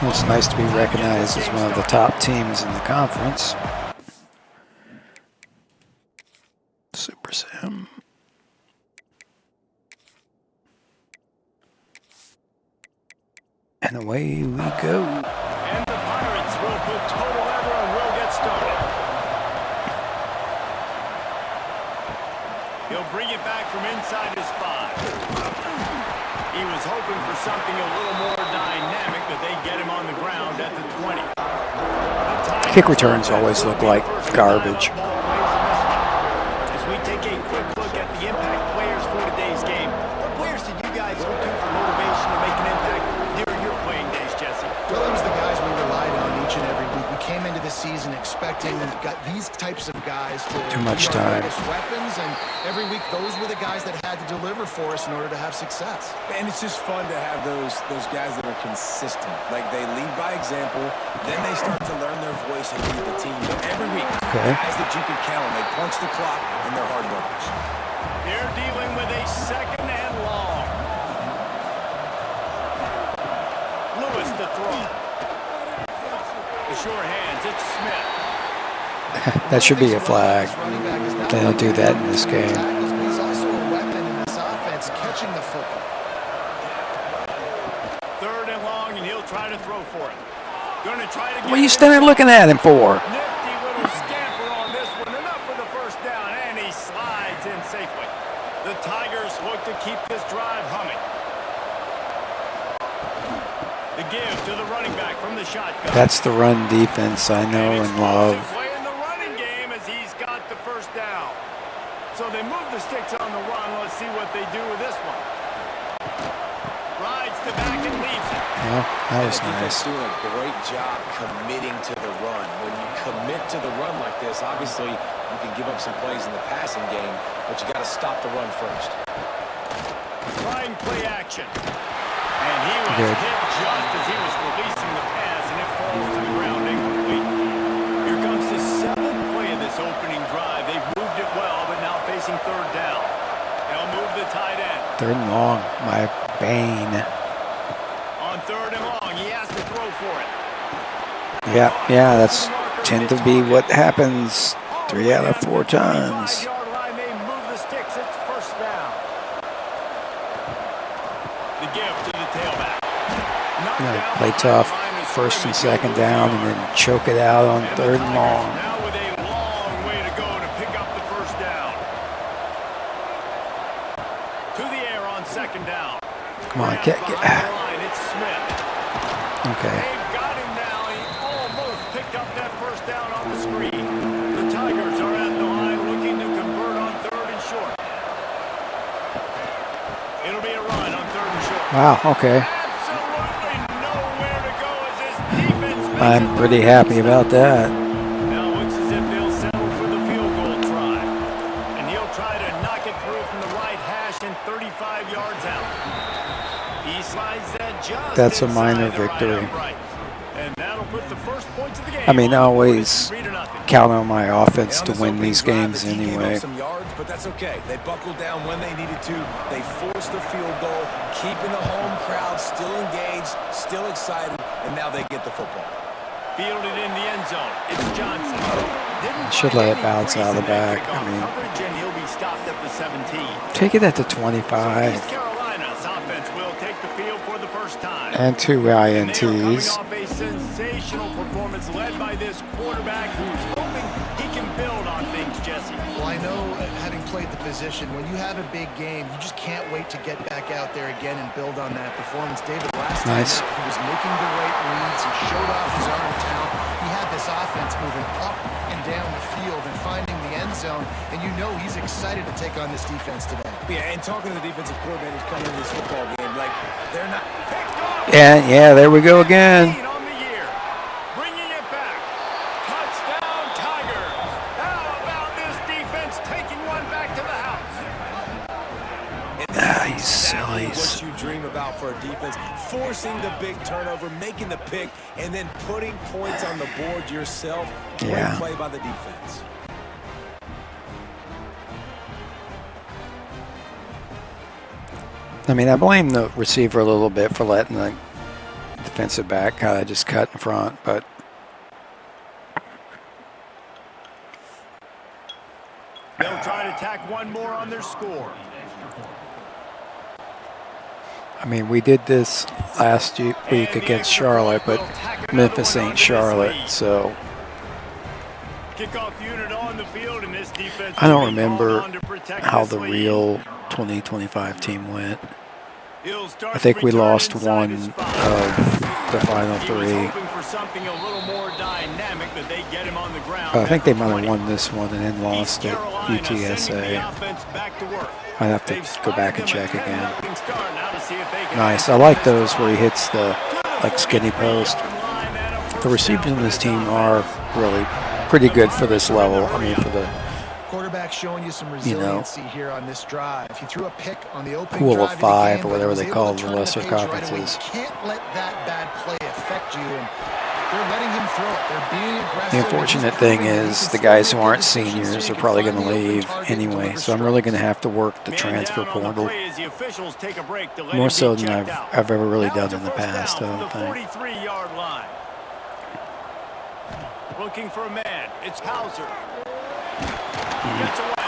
It's nice to be recognized as one of the top teams in the conference. Super Sim. And away we go. And the Pirates will put total leather and will get started. He'll bring it back from inside his 5. He was hoping for something a little more dynamic, but they get him on the ground at the 20. Kick returns always look like garbage. As we take a quick look at the impact players for today's game, what players did you guys look to for motivation to make an impact during your playing days, Jesse? Well, it was the guys we relied on each and every week. We came into the season expecting these types of guys to too much time. Weapons, and every week those were the guys that had to deliver for us in order to have success. And it's just fun to have those guys that are consistent. Like, they lead by example, then they start to learn their voice and lead the team. But every week, guys that you can count on, they punch the clock and they're hard workers. They're dealing with a second and long. Lewis to throw. The short hands, it's Smith. That should be a flag. They don't do that in this game. He's also a weapon in this offense, catching the football. Third and long, and he'll try to throw for it. Going to try to get. What are you standing looking at him for? Nifty little scamper on this one. Enough for the first down, and he slides in safely. The Tigers look to keep this drive humming. The give to the running back from the shotgun. That's the run defense I know and love. Play in the running game as he's got the first down. So they move the sticks on the run. Let's see what they do with this one. Rides to back and leaves it. Well, that was nice. Doing a great job committing to the run. When you commit to the run like this, obviously you can give up some plays in the passing game, but you got to stop the run first. Trying play action. And he was hit just as he was releasing the pass, and it falls to the ground incomplete. Here comes the 7th play of this opening drive. They've moved it well, but now facing third down. They'll move the tight end. Third and long, my bane. On third and long, he has to throw for it. Yeah, that's tend to be what happens 3 out of 4 times. They move the sticks. It's first down. The give to the tailback. Play tough, first and second down, and then choke it out on third and long. Now with a long way to go to pick up the first down. To the air on second down. Come on, get. It's Smith. Okay. They've got him now. He almost picked up that first down on the screen. The Tigers are at the line looking to convert on third and short. It'll be a run on third and short. Wow, okay. Absolutely nowhere to go as this defense. I'm pretty happy about that. Now it looks as if they'll settle for the field goal try. And he'll try to knock it through from the right hash and 35 yards out. He slides that just That's a minor inside the victory. right. And that'll put the first points of the game. I mean, I always 3-0. count on my offense to win these games He gave anyway. up some yards, but that's okay. They buckled down when they needed to. They forced the field goal, keeping the home crowd still engaged, still excited, and now they get the football. Fielded in the end zone. It's Johnson. Should let it bounce out of the back. I mean, Coverage, and he'll be stopped at the 17. take it at the East 25 Carolina's offense will take the field for the first time. and 2 They are coming INTs. off a sensational performance led by this quarterback who's hoping he can build on things, Jesse. Well, I know, having played the position, when you have a big game, you just can't wait to get back out there again and build on that performance. David, last Nice. time he was making the right reads. He showed off his arm talent. He had this offense moving up and down the field and finding the end zone, and you know he's excited to take on this defense today. Yeah, and talking to the defensive coordinators coming into this football game, like, they're not... And yeah, there we go again. On the year, bringing it back. Touchdown, Tigers. How about this defense taking one back to the house? Ah, he's Exactly silly. what you dream about for a defense, forcing the big turnover, making the pick, and then putting points on the board yourself. Great Yeah. play by the defense. I mean, I blame the receiver a little bit for letting the defensive back kind of just cut in front, but they'll try to tack one more on their score. I mean, we did this last week against Charlotte, but Memphis ain't Charlotte, so Kickoff unit on the field, and this defense I don't remember how the real 2025 team went. I think we lost one of the final three. I think they might have won this one and then lost at UTSA. I'd have to go back and check again. Nice. I like those where he hits the skinny post. The receivers in this team are really pretty good for this level. I mean, for the quarterback showing you some resiliency here on this drive. He threw a pick on the opening pool drive of five game, or whatever they call the the lesser conferences. Right, you can't let that bad play affect you. And they're letting him throw it. They're being aggressive. The unfortunate thing is the guys who aren't seniors are probably going to leave anyway, so I'm really going to have to work the transfer portal more so than I've ever really done in the past, I don't think. Looking for a man. It's Hauser.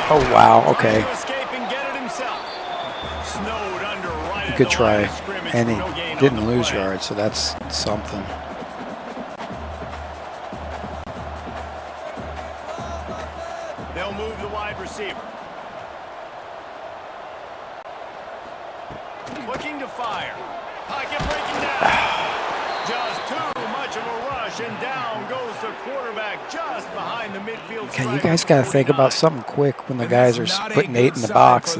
Oh, wow, okay. Good try. And he didn't lose yards, so that's something. They'll move the wide receiver. Looking to fire. Pocket breaking down. Just too much of a rush, and down goes the quarterback just behind the midfield. Okay, you guys got to think about something quick when the guys are putting 8 in the box.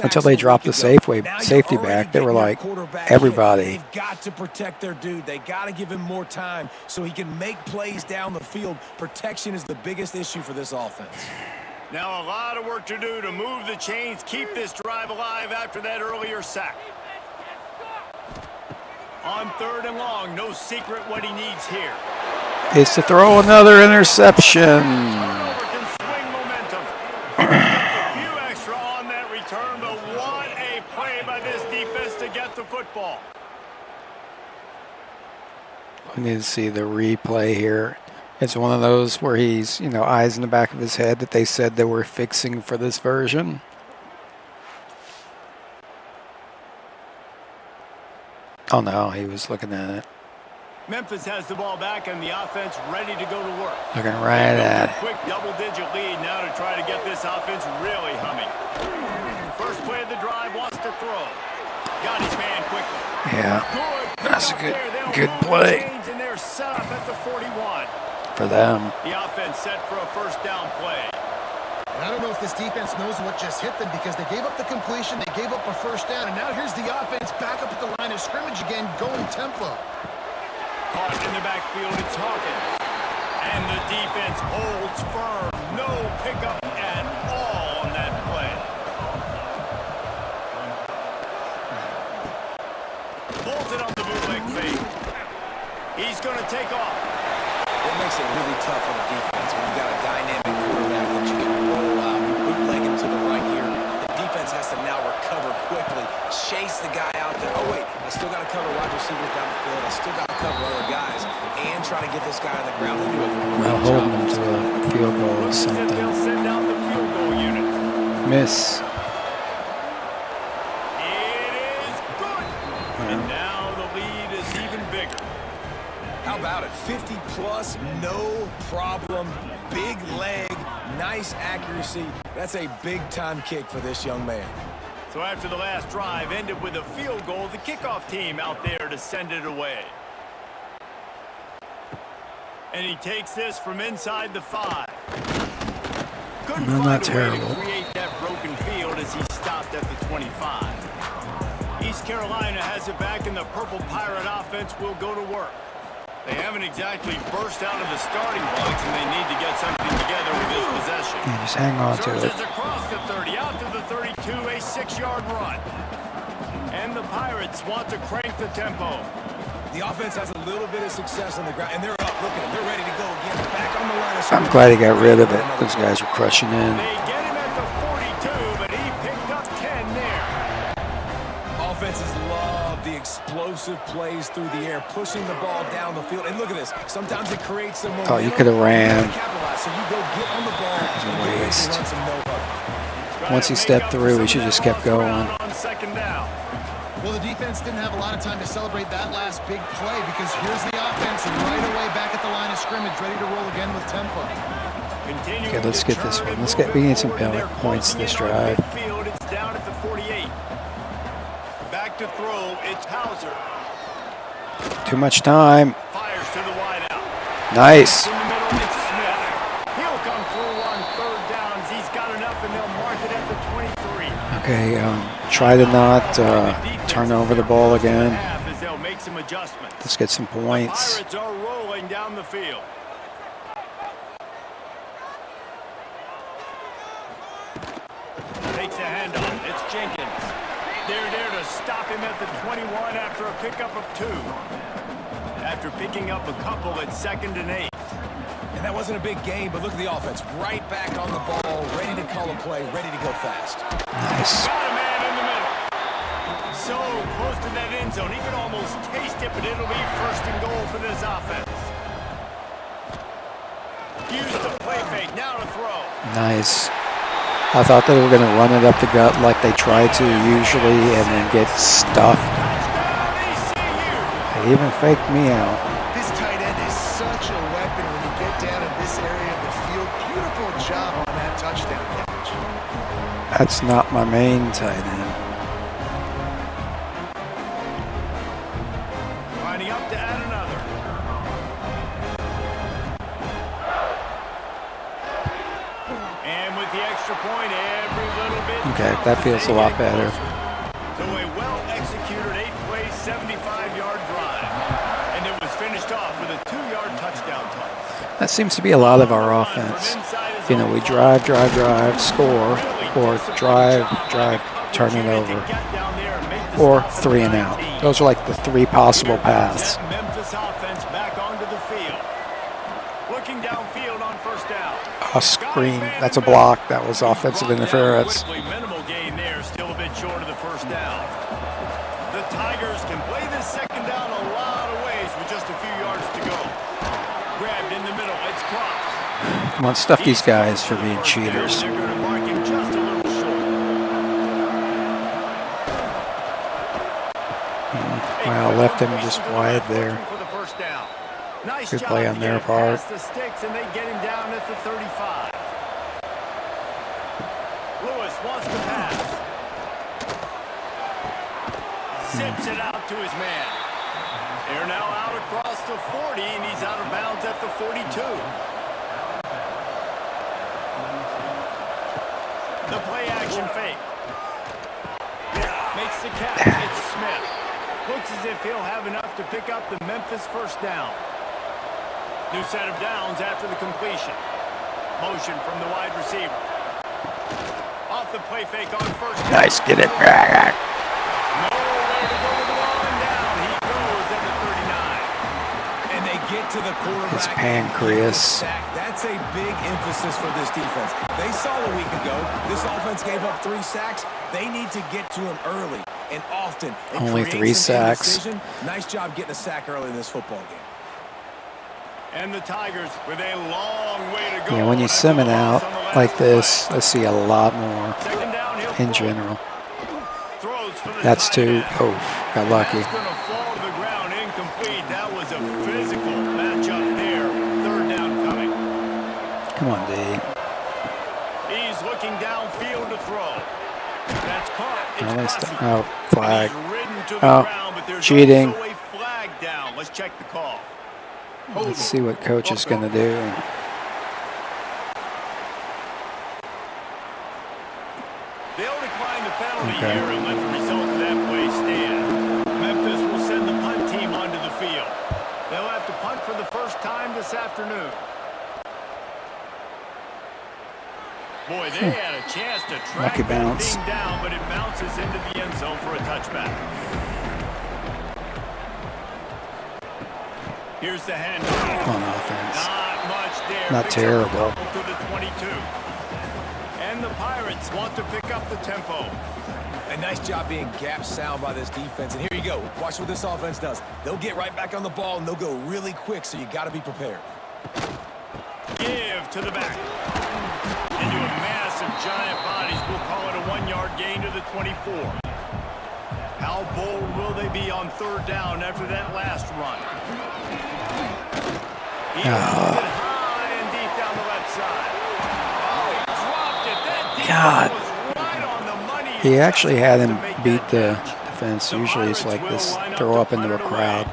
Until they dropped the safety back, they were like, everybody. They've got to protect their dude. They got to give him more time so he can make plays down the field. Protection is the biggest issue for this offense. Now a lot of work to do to move the chains, keep this drive alive after that earlier sack. On 3rd and long, no secret what he needs here. Is to throw another interception. Can swing momentum. A few extra on that return, but what a play by this defense to get the football. We need to see the replay here. It's one of those where he's, eyes in the back of his head that they said they were fixing for this version. Oh, no, he was looking at it. Memphis has the ball back and the offense ready to go to work. Looking right at it. Quick double-digit lead now to try to get this offense really humming. First play of the drive, wants to throw. Got his man quickly. Yeah, that's a good play. And they're set up at the 41. For them. The offense set for a first down play. I don't know if this defense knows what just hit them because they gave up the completion, they gave up a first down, and now here's the offense back up at the line of scrimmage again, going tempo. Caught in the backfield, it's Hawkins. And the defense holds firm. No pickup at all on that play. Bolted on the bootleg fake. He's going to take off. It makes it really tough on the defense when you've got a dynamic quarterback that you can roll out. Bootleg him to the right here. The defense has to now recover quickly, chase the guy out there. Oh, wait, I still got to cover wide receivers down the field. I still got to cover other guys and try to get this guy on the ground. They do a Well, holding him to a field goal or something. They'll send out the field goal unit. Miss. It is good. And now the lead is even bigger. How about it? 50-plus, no problem. Big leg, nice accuracy. That's a big-time kick for this young man. So after the last drive ended with a field goal, the kickoff team out there to send it away. And he takes this from inside the 5. Couldn't No, not find a way terrible. to create that broken field as he stopped at the 25. East Carolina has it back, and the Purple Pirate offense will go to work. They haven't exactly burst out of the starting blocks, and they need to get something together with this possession. Yeah, just hang on to it. Surges across the 30, out to the 32, a 6-yard run. And the Pirates want to crank the tempo. The offense has a little bit of success on the ground, and they're up. Look at them. They're ready to go again. Back on the line of scrimmage. I'm glad he got rid of it. Those guys are crushing in. They get him at the 42, but he picked up 10 there. Offenses love the explosive plays through the air, pushing the ball down the field. And look at this. Sometimes it creates some momentum. Oh, you could have ran. So you go get on the ball. That was a waste. Run some no-huddle. Once he stepped through, he should just kept going. Well, the defense didn't have a lot of time to celebrate that last big play because here's the offense right away back at the line of scrimmage, ready to roll again with tempo. Okay, let's get this one. We need some points this drive. It's down at the 48. Back to throw, it's Hauser. Too much time. Fires to the wideout. Nice. In the middle, it's Smith. He'll come through on third downs. He's got enough, and they'll mark it at the 23. Okay, try to not turn over the ball again. As they'll make some adjustments. Let's get some points. The Pirates are rolling down the field. Takes the handoff. It's Jenkins. They're there to stop him at the 21 after a pickup of 2. After picking up a couple at 2nd and 8. And that wasn't a big game, but look at the offense. Right back on the ball, ready to call a play, ready to go fast. Nice. Got a man in the middle. So close to that end zone. He can almost taste it, but it'll be 1st and goal for this offense. Use the play fake. Now to throw. Nice. I thought they were going to run it up the gut like they try to usually and then get stuffed. They even faked me out. This tight end is such a weapon when you get down in this area of the field. Beautiful job on that touchdown catch. That's not my main tight end. Lining up to add another. And with the extra point, every little bit. Okay, that feels a lot better. So a well-executed 8-play, 75-yard drive. And it was finished off with a 2-yard touchdown toss. That seems to be a lot of our offense. You know, we drive, score, or drive, turn it over, or 3 and out. Those are like the 3 possible paths. Memphis offense back onto the field. Looking downfield on 1st down. A screen. That's a block. That was offensive interference. Minimal gain there, still a bit short of the 1st down. The Tigers can play this 2nd down a lot of ways with just a few yards to go. Grabbed in the middle, it's Cross. Come on, stuff these guys for being cheaters. They're going to mark him just a little short. Wow, left him just wide there. For the 1st down. Nice Good job play to on get their it part. past the sticks, and they get him down at the 35. Lewis wants to pass. Zips it out to his man. They're now out across the 40, and he's out of bounds at the 42. The play action fake. Makes the catch. It's Smith. Looks as if he'll have enough to pick up the Memphis 1st down. New set of downs after the completion. Motion from the wide receiver. Off the play fake on 1st down. Nice, get it. Nowhere to go with the ball and down. He goes at the 39. And they get to the quarterback. His pancreas. That's a big emphasis for this defense. They saw a week ago, this offense gave up 3 sacks. They need to get to him early and often. Only 3 sacks. Nice job getting a sack early in this football game. And the Tigers with a long way to go. Yeah, when you sim it out like this, I see a lot more in general. That's 2. Oh, got lucky. That's going to fall to the ground incomplete. That was a physical matchup there. 3rd down coming. Come on, D. He's looking downfield to throw. That's caught. Oh, flag. He's ridden to the Oh, ground, but there's cheating. also a flag down. Let's check the call. Let's see what coach is going to do. They'll decline the penalty here and let the result of that play stand. Memphis will send the punt team onto the field. They'll have to punt for the 1st time this afternoon. Boy, they had a chance to track Lucky that bounce. thing down, but it bounces into the end zone for a touchback. Here's the handoff. Come on, offense. Not much there. Not Picks terrible. up a couple to the 22. And the Pirates want to pick up the tempo. A nice job being gap sound by this defense. And here you go. Watch what this offense does. They'll get right back on the ball, and they'll go really quick, so you got to be prepared. Give to the back. Into a massive giant bodies. We'll call it a 1-yard gain to the 24. How bold will they be on third down after that last run? He dropped it high and deep down the left side. Oh, he dropped it. That God. was right on the money. He actually had him beat the defense. Usually it's like this throw up into a crowd.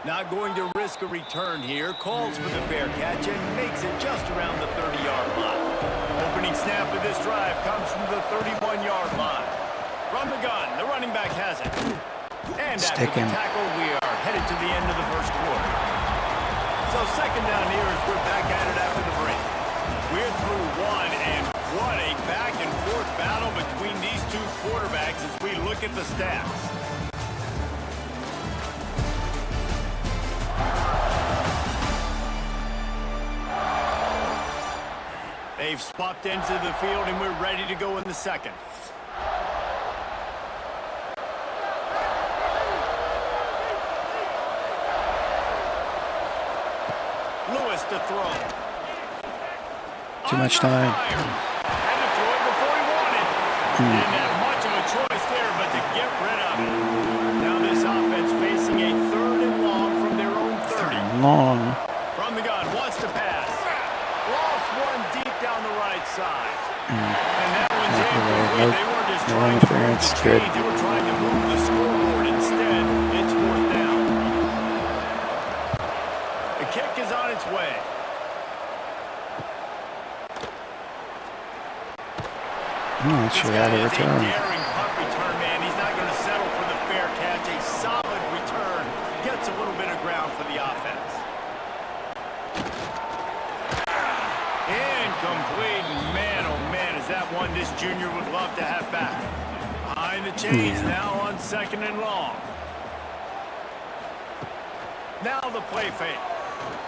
Not going to risk a return here. Calls for the fair catch and makes it just around the 30-yard line. Opening snap of this drive comes from the 31-yard line. From the gun, the running back has it. And after the tackle, we are headed to the end of the first quarter. So second down here as we're back at it after the break. We're through one, and what a back-and-forth battle between these two quarterbacks as we look at the stats. They've swapped into the field, and we're ready to go in the second. Lewis to throw. Too much time. Had to throw it before he wanted. Didn't have much of a choice there, but to get rid of it. Now this offense facing a 3rd and long from their own 30. Long. From the gun, wants to pass. Lost one deep down the right side. And that one's in. They were just trying to move the chains. They were trying to move the scoreboard. Instead, it's 4th down. The kick is on its way. I'm not sure how to return. Daring punt return, man. He's not going to settle for the fair catch. A solid return gets a little bit of ground for the offense. Incomplete. Man, oh man, is that one this junior would love to have back. Behind the chains now on 2nd and long. Now the play fake.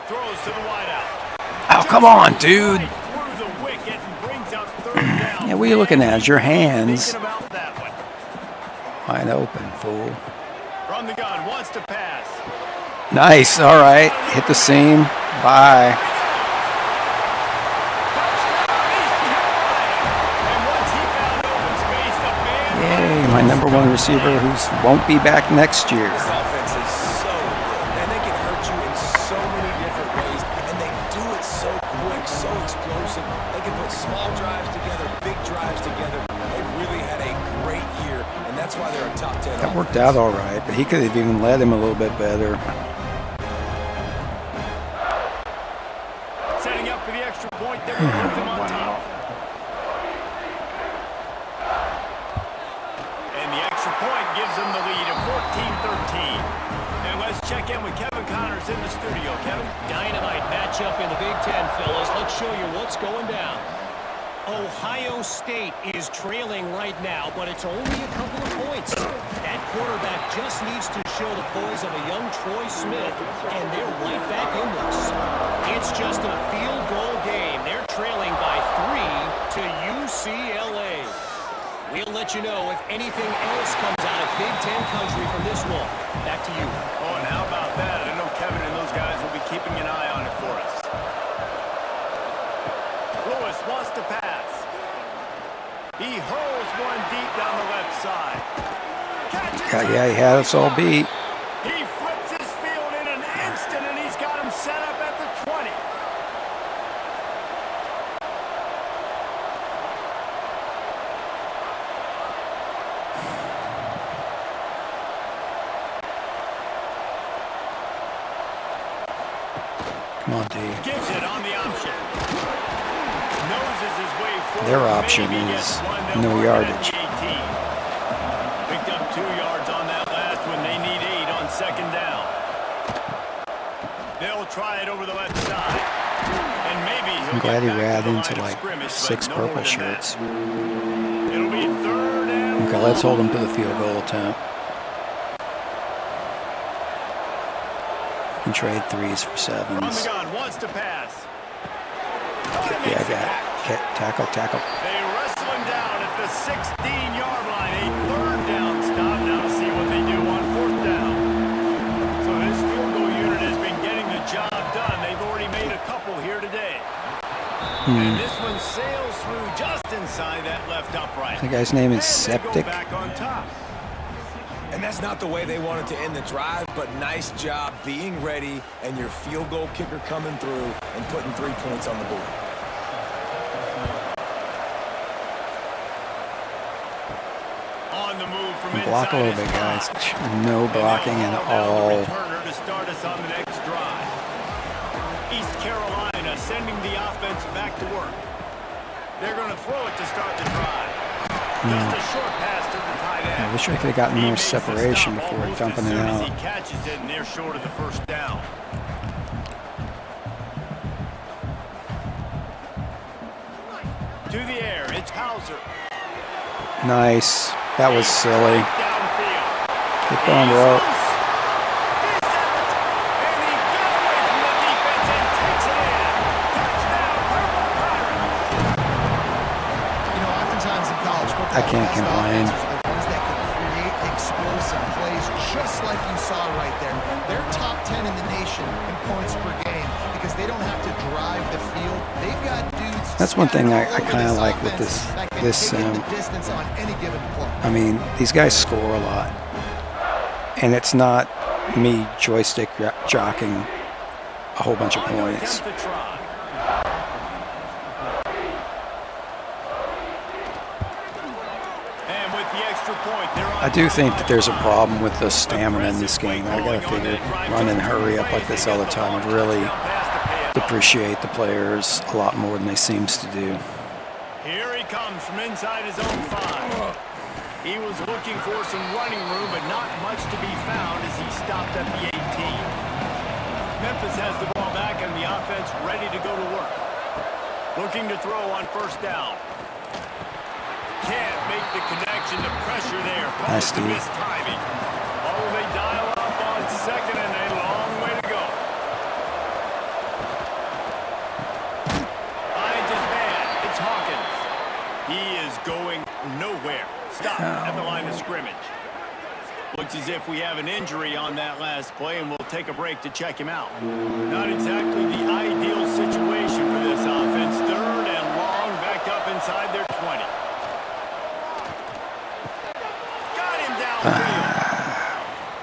Throws to the wideout. Oh, come on, dude. Through the wicket and brings up 3rd down. Yeah, what are you looking at? It's your hands. Thinking about that one. Wide open, fool. From the gun, wants to pass. Nice. All right. Hit the seam. Bye. Yay, my number 1 receiver who won't be back next year. This offense is so good, and they can hurt you in so many different ways, and they do it so quick, so explosive. They can put small drives together, big drives together. They've really had a great year, and that's why they're a top 10 That worked out all right, but he could have even led him a little bit better. Setting up for the extra point. They will put them on top. And the extra point gives them the lead of 14-13. And let's check in with Kevin Connors in the studio. Kevin? Dynamite matchup in the Big Ten, fellas. Let's show you what's going down. Ohio State is trailing right now, but it's only a couple of points. That quarterback just needs to show the poise of a young Troy Smith, and they're right back in this. It's just a field goal game. They're trailing by 3 to UCLA. We'll let you know if anything else comes out of Big Ten country from this one. Back to you. Oh, and how about that? I know Kevin and those guys will be keeping an eye on it for us. Lewis wants to pass. He hurls one deep down the left side. Yeah, he had us all beat. He flips his field in an instant, and he's got him set up at the 20. Come on, D. Gives it on the option. Noses his way forward. Their option Maybe is gets one. They'll no mark it at yardage. the 18. Picked up 2 yards on that last one. They need 8 on 2nd down. They'll try it over the left side. And maybe he'll I'm glad he get back ran to the into line of like scrimmage, 6 but no more purple than shirts. that. It'll be 3rd and Okay, let's hold him to the field goal attempt. You can trade 3s for 7s. From the gun, wants to pass. Yeah, I got it. Tackle. They wrestle him down at the 16-yard line. A third down stop. Now to see what they do on fourth down. So this field goal unit has been getting the job done. They've already made a couple here today. And this one sails through just inside that left upright. The guy's name is Septic. Back on top. And that's not the way they wanted to end the drive, but nice job being ready and your field goal kicker coming through and putting 3 points on the board. On the move from Block a little bit, guys. No blocking at all. Returner to start us on the next drive. East Carolina sending the offense back to work. They're going to throw it to start the drive. Just a short pass to the tight end. I wish I could have gotten more separation before dumping it out. He catches it, and they're short of the first down. To the air, it's Hauser. Nice. That was silly. Downfield. Keep going, bro. I can't complain. That can create explosive plays, just like you saw right there. They're top 10 in the nation in points per game because they don't have to drive the field. They've got dudes. That's one thing I kind of like with this sim. I mean, these guys score a lot, and it's not me joystick jocking a whole bunch of points. I do think that there's a problem with the stamina in this game. I gotta figure run and hurry up like this all the time would really depreciate the players a lot more than they seems to do. Here he comes from inside his own 5. He was looking for some running room, but not much to be found as he stopped at the 18. Memphis has the ball back and the offense ready to go to work. Looking to throw on first down. Can't make the connection, the pressure there. Nice, Steve. Missed timing. Oh, they dial up on second and a long way to go. Finds his man. It's Hawkins. He is going nowhere. Stop at the line of scrimmage. Looks as if we have an injury on that last play, and we'll take a break to check him out. Not exactly the ideal situation for this offense. Third and long, back up inside their 20.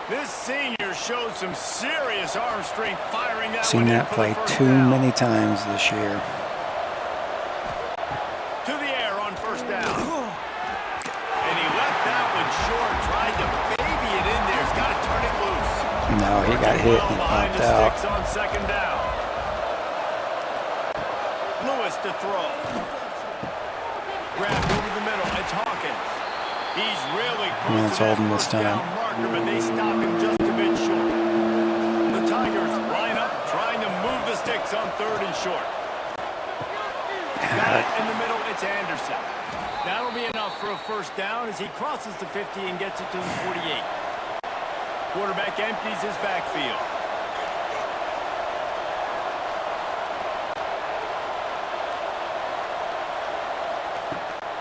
This senior showed some serious arm strength firing that. Seen that play too many times this year. To the air on first down. And he left that one short, tried to baby it in there. He's got to turn it loose. No, he got hit and he popped out. On second down. Lewis to throw. Grabbed over the middle. It's Hawkins. He's really It's holding this time. Marker, but they stop him just a bit short. The Tigers line up, trying to move the sticks on third and short. Got it in the middle, it's Anderson. That'll be enough for a first down as he crosses the 50 and gets it to the 48. Quarterback empties his backfield.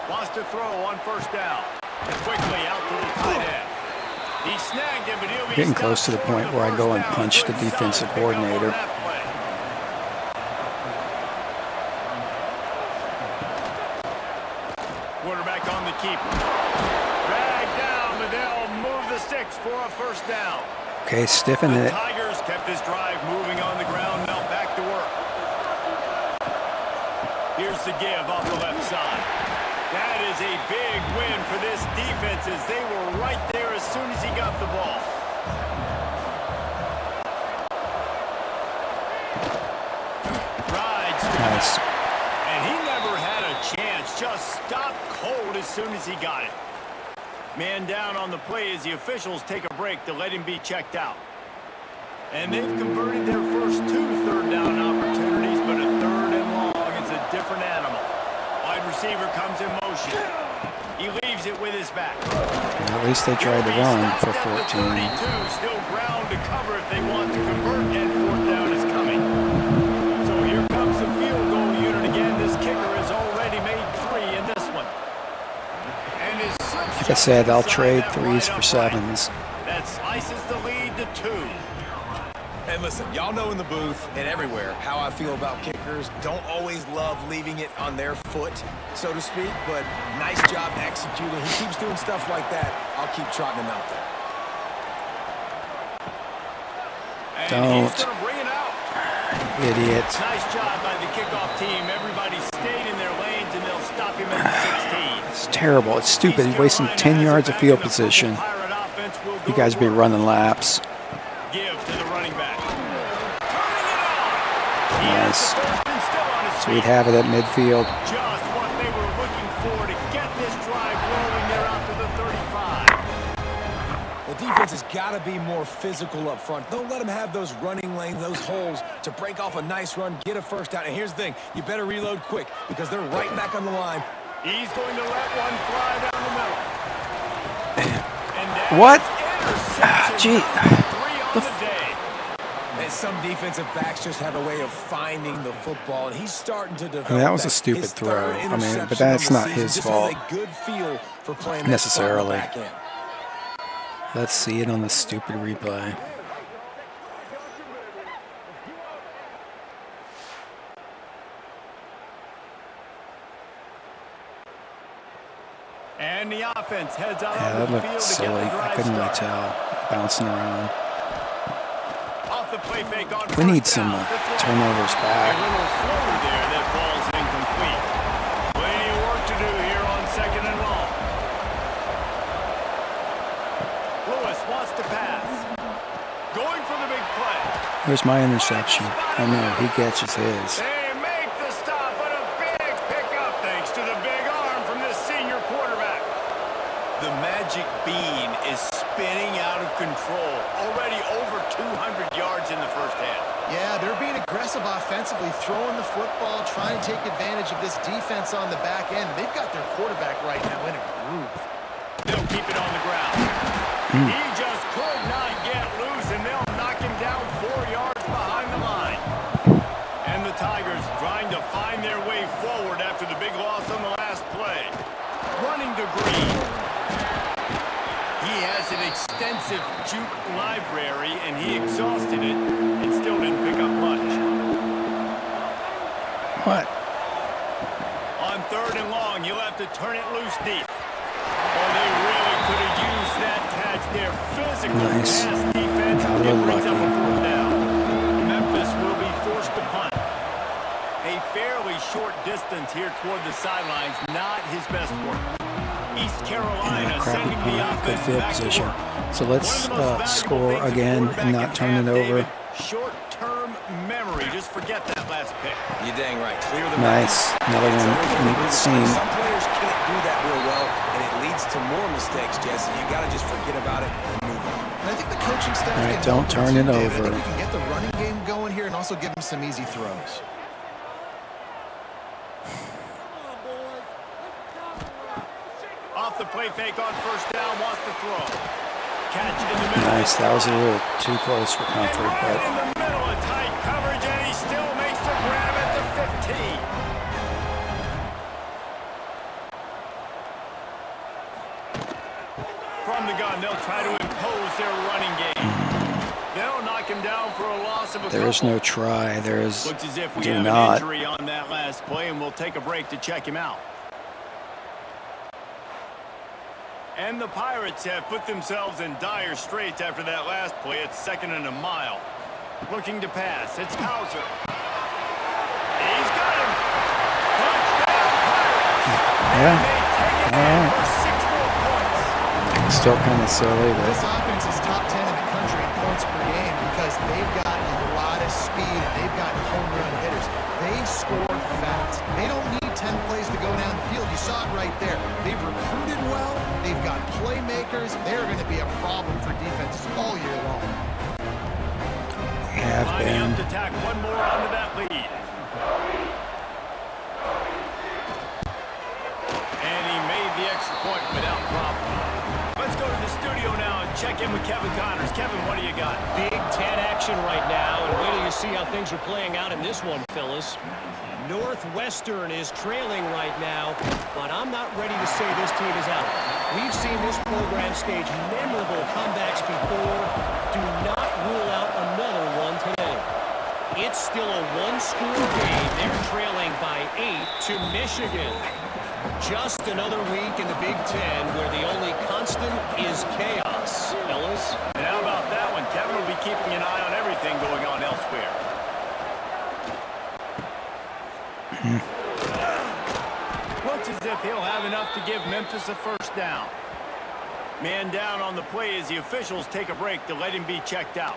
Wants to throw on first down. Quickly out to the tight end. He snagged him, but he'll be getting close to the point where I go and punch the defensive coordinator. Quarterback on the keeper. Dragged down, but they'll move the sticks for a first down. Okay, stiffen The it. Tigers kept this drive moving on the ground. Now back to work. Here's the give off the left side. That is a big win for this defense as they were right there as soon as he got the ball. Rides. Nice. And he never had a chance. Just stopped cold as soon as he got it. Man down on the play as the officials take a break to let him be checked out. And they've converted their first 2 third down opportunities, but a third and long is a different animal. Wide receiver comes in motion. He leaves it with his back. At least they tried to run for 14. 32, still ground to cover if they want to convert, and fourth down is coming. So here comes the field goal unit again. This kicker is already Like I said, I'll trade 3s for 7s. That slices the lead to 2. And listen, y'all know in the booth and everywhere how I feel about kickers. Don't always love leaving it on their foot, so to speak, but nice job executing. He keeps doing stuff like that. I'll keep trotting him out there. And Don't. he's gonna bring it out. Idiot. Nice job by the kickoff team. Everybody stayed in their lanes, and they'll stop him at the 16. It's terrible. It's stupid. He's wasting 10 yards of field position. You guys be running laps. Give to the running back. Nice. So we'd have it at midfield. Just what they were looking for to get this drive rolling. They're out to the 35. The defense has got to be more physical up front. Don't let them have those running lanes, those holes to break off a nice run, get a first down. And here's the thing, you better reload quick because they're right back on the line. He's going to let one fly down the middle. And What? Gee. And some defensive backs just have a way of finding the football, and he's starting to develop. That was a stupid throw. I mean, but that's not his fault necessarily. Let's see it on the stupid replay. And the offense heads out Yeah, that on the looked field silly. to get the I drive couldn't really started. tell. Bouncing around. Off the play fake on We need first some down. turnovers A back. little floater there that falls incomplete. Plenty of work to do here on 2nd and long. Lewis wants to pass. Going for the big play. Here's my interception. I know, he catches his. They make the stop, but a big pickup thanks to the big arm from this senior quarterback. The magic bean is spinning out of control. Already over 200 yards in the first half. Yeah, they're being aggressive offensively, throwing the football, trying to take advantage of this defense on the back end. They've got their quarterback right now in a groove. They'll keep it on the ground. He just could not get loose, and they'll knock him down 4 yards behind the line. And the Tigers trying to find their way forward after the big loss on the last play. Running to Green. He has an extensive juke library, and he exhausted it and still didn't pick up much. What? On 3rd and long, he'll have to turn it loose deep. Oh, they really could have used that catch there. Physical Nice. pass defense. Got a little It brings up a lucky. 4th down. Memphis will be forced to punt. A fairly short distance here toward the sidelines. Not his best work. East Carolina Yeah, crappy sending the punt, good offense field back to position. work. So One let's of the most valuable score things a again quarterback and can not turn have, it over. David, short-term memory. Just forget that last pick. You're dang right. Clear the Nice. Another one in the seam. Some players can't do that real well, and it leads to more mistakes, Jesse. You got to just forget about it and move on. And I think the coaching staff All right, can don't help turn them it too, David. over. I think we can get the running game going here and also give them some easy throws. Off the play fake on 1st down, wants to throw. Catch in the middle. Nice. That was a little too close for And comfort, right in but the middle of tight coverage, and he still makes the grab at the 15. From the gun, they'll try to impose their running game. They'll knock him down for a loss of a there is couple. no try. There is Looks as if we do have not. an injury on that last play, and we'll take a break to check him out. And the Pirates have put themselves in dire straits after that last play. It's 2nd and a mile. Looking to pass. It's Hauser. He's got him. Touchdown, Pirates. Yeah. And they take it in for 6 more points. Still kind of silly, This but offense is top 10 in the country in points per game because they've got a lot of speed and they've got home run hitters. They score fast. They don't need 10 plays to go down the field. You saw it right there. They've recruited well. They've got playmakers. They're going to be a problem for defenses all year long. have Lining been. up to tack one more onto that lead. And he made the extra point without problem. Let's go to the studio now and check in with Kevin Connors. Kevin, what do you got? Big 10 action right now, and wait till you see how things are playing out in this one, fellas. Northwestern is trailing right now, but I'm not ready to say this team is out. We've seen this program stage memorable comebacks before. Do not rule out another one today. It's still a one-score game. They're trailing by 8 to Michigan. Just another week in the Big Ten where the only constant is chaos, fellas. And how about that one? Kevin will be keeping an eye on everything going on elsewhere. Looks as if he'll have enough to give Memphis a first down. Man down on the play as the officials take a break to let him be checked out.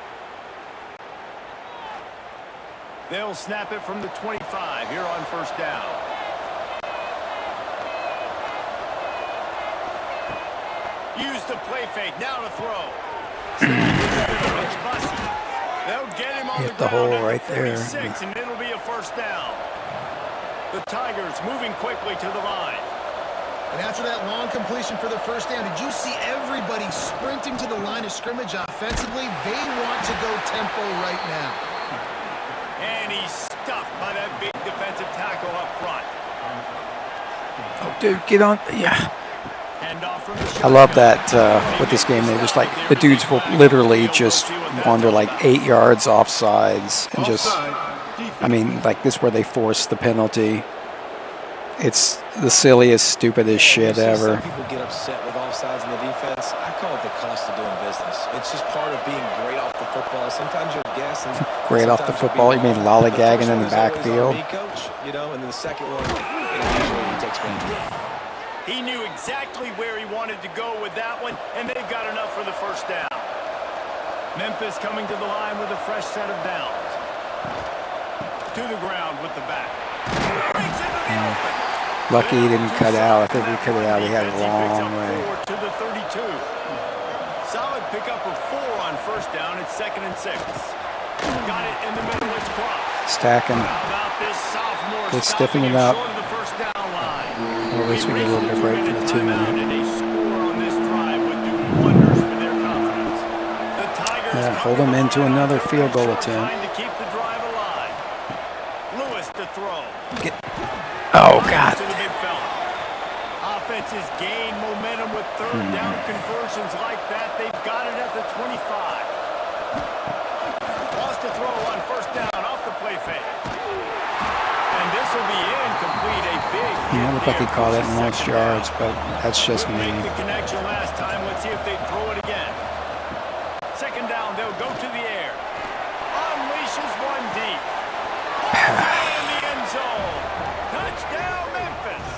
They'll snap it from the 25 here on first down. Use the play fake, now to throw. They'll get him on hit the hole right there. 36, and it'll be a first down. The Tigers moving quickly to the line. And after that long completion for the first down, did you see everybody sprinting to the line of scrimmage offensively? They want to go tempo right now. And he's stuffed by that big defensive tackle up front. Oh, dude, get on. Yeah. I love that with this game. They just like, the dudes will literally just wander like 8 yards offsides and just, I mean, like this where they force the penalty. It's the silliest, stupidest shit ever. Some people get upset with offsides in the defense. I call it the cost of doing business. It's just part of being great off the football. Sometimes you're guessing. Great off the football. You mean lollygagging in the backfield? Coach, you know, and then the second one, usually takes me. He knew exactly where he wanted to go with that one, and they've got enough for the first down. Memphis coming to the line with a fresh set of downs. To the ground with the back. Lucky he didn't cut out. I think he cut it out. He had a long way. To the 32. Solid pickup of 4 on first down. It's 2nd and 6. Got it in the middle. It's crossed. Stacking. How about this sophomore? They're stiffening up. Short of the first down line. Well, at least we get a little bit of break for the 2 minute. Yeah, hold them into another field goal attempt. Oh, God. Offenses gain momentum with third down conversions like that. They've got it at the 25. Lost a throw on first down off the play fake. And this will be incomplete. A big hit. It looked like he caught it in most yards, but that's just me. Make the connection last time. Let's see if they throw it again. Second down, they'll go to the air. Unleashes one deep. In the end zone. Touchdown, Memphis.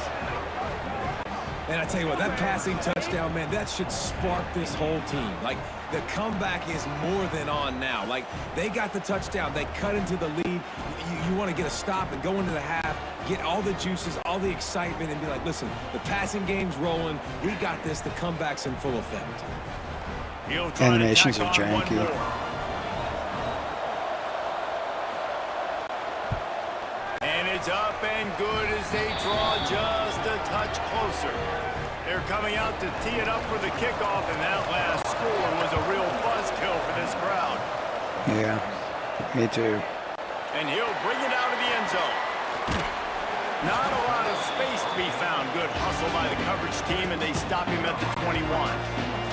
And I tell you what, that passing touchdown, man, that should spark this whole team. Like, the comeback is more than on now. Like, they got the touchdown. They cut into the lead. You want to get a stop and go into the half, get all the juices, all the excitement, and be like, listen, the passing game's rolling. We got this. The comeback's in full effect. Animations are janky. And it's up and good as they draw just a touch closer. They're coming out to tee it up for the kickoff, and that last score was a real buzzkill for this crowd. Yeah, me too. And he'll bring it out of the end zone. Not a lot of space to be found. Good hustle by the coverage team, and they stop him at the 21.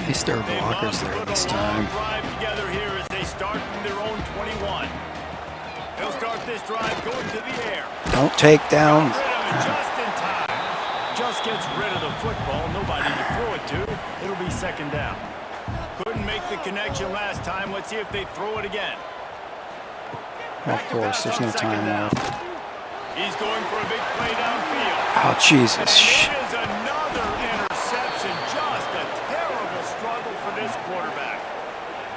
They stir blockers there this time. Drive together here as they start from their own 21. They'll start this drive going to the air. Don't take down. Just in time. Just gets rid of the football. Nobody to throw it to. It'll be second down. Couldn't make the connection last time. Let's see if they throw it again. Of course, there's no time left. He's going for a big play downfield. Oh, Jesus. And it is another interception. Just a terrible struggle for this quarterback.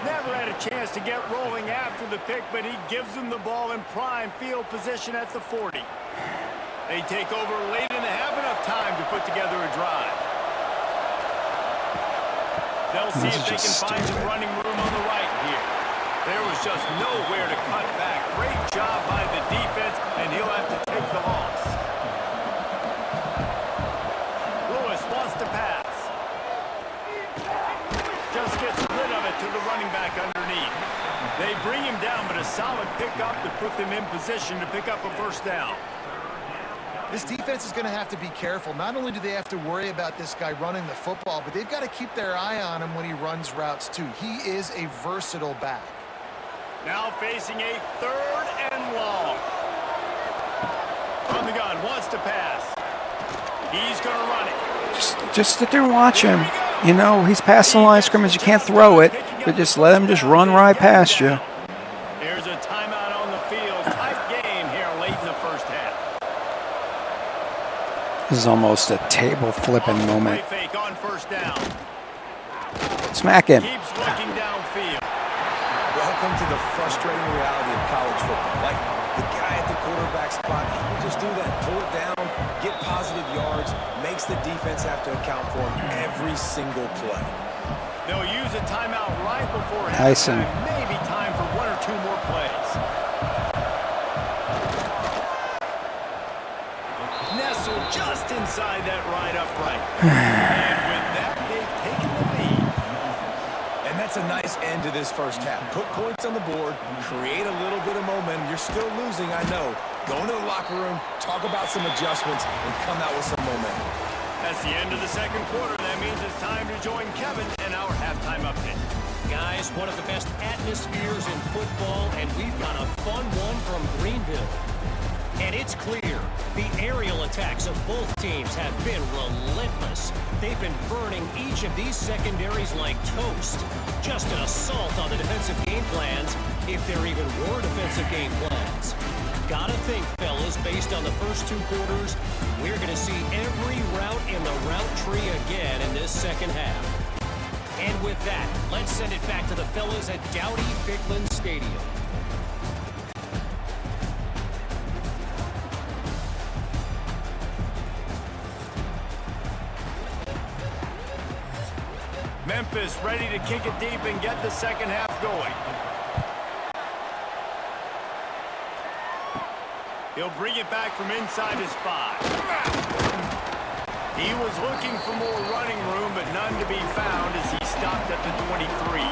Never had a chance to get rolling after the pick, but he gives them the ball in prime field position at the 40. They take over late and have enough time to put together a drive. They'll see if they can find some running room on the right here. There was just nowhere to cut back. Great job by the defense, and he'll have to take the loss. Lewis wants to pass. Just gets rid of to the running back underneath. They bring him down, but a solid pickup to put them in position to pick up a first down. This defense is going to have to be careful. Not only do they have to worry about this guy running the football, but they've got to keep their eye on him when he runs routes too. He is a versatile back. Now facing a 3rd and long. On the gun, wants to pass. He's going to run it. Just sit there and watch him. You know, he's past the line of scrimmage. You can't throw it, but just let him just run right past you. There's a timeout on the field. Tight game here late in the first half. This is almost a table flipping moment. Fake on first down. Smack him. Keeps looking downfield. Welcome to the frustrating reality of college football. Like the guy at the quarterback spot, he can just do that, pull it down, get positive yards, makes the defense have to account for him every single play. They'll use a timeout right before Tyson. halftime. Maybe time for 1 or 2 more plays. Nestled just inside that right upright. And with that, they've taken the lead. And that's a nice end to this first half. Put points on the board, create a little bit of momentum. You're still losing, I know. Go into the locker room, talk about some adjustments, and come out with some momentum. That's the end of the second quarter. That means it's time to join Kevin in our halftime update. Guys, one of the best atmospheres in football, and we've got a fun one from Greenville. And it's clear, the aerial attacks of both teams have been relentless. They've been burning each of these secondaries like toast. Just an assault on the defensive game plans, if there even were defensive game plans. Gotta think, fellas, based on the first 2 quarters, we're going to see every route in the route tree again in this second half. And with that, let's send it back to the fellas at Dowdy-Ficklin Stadium. Memphis ready to kick it deep and get the second half going. He'll bring it back from inside his 5. He was looking for more running room, but none to be found as he stopped at the 23.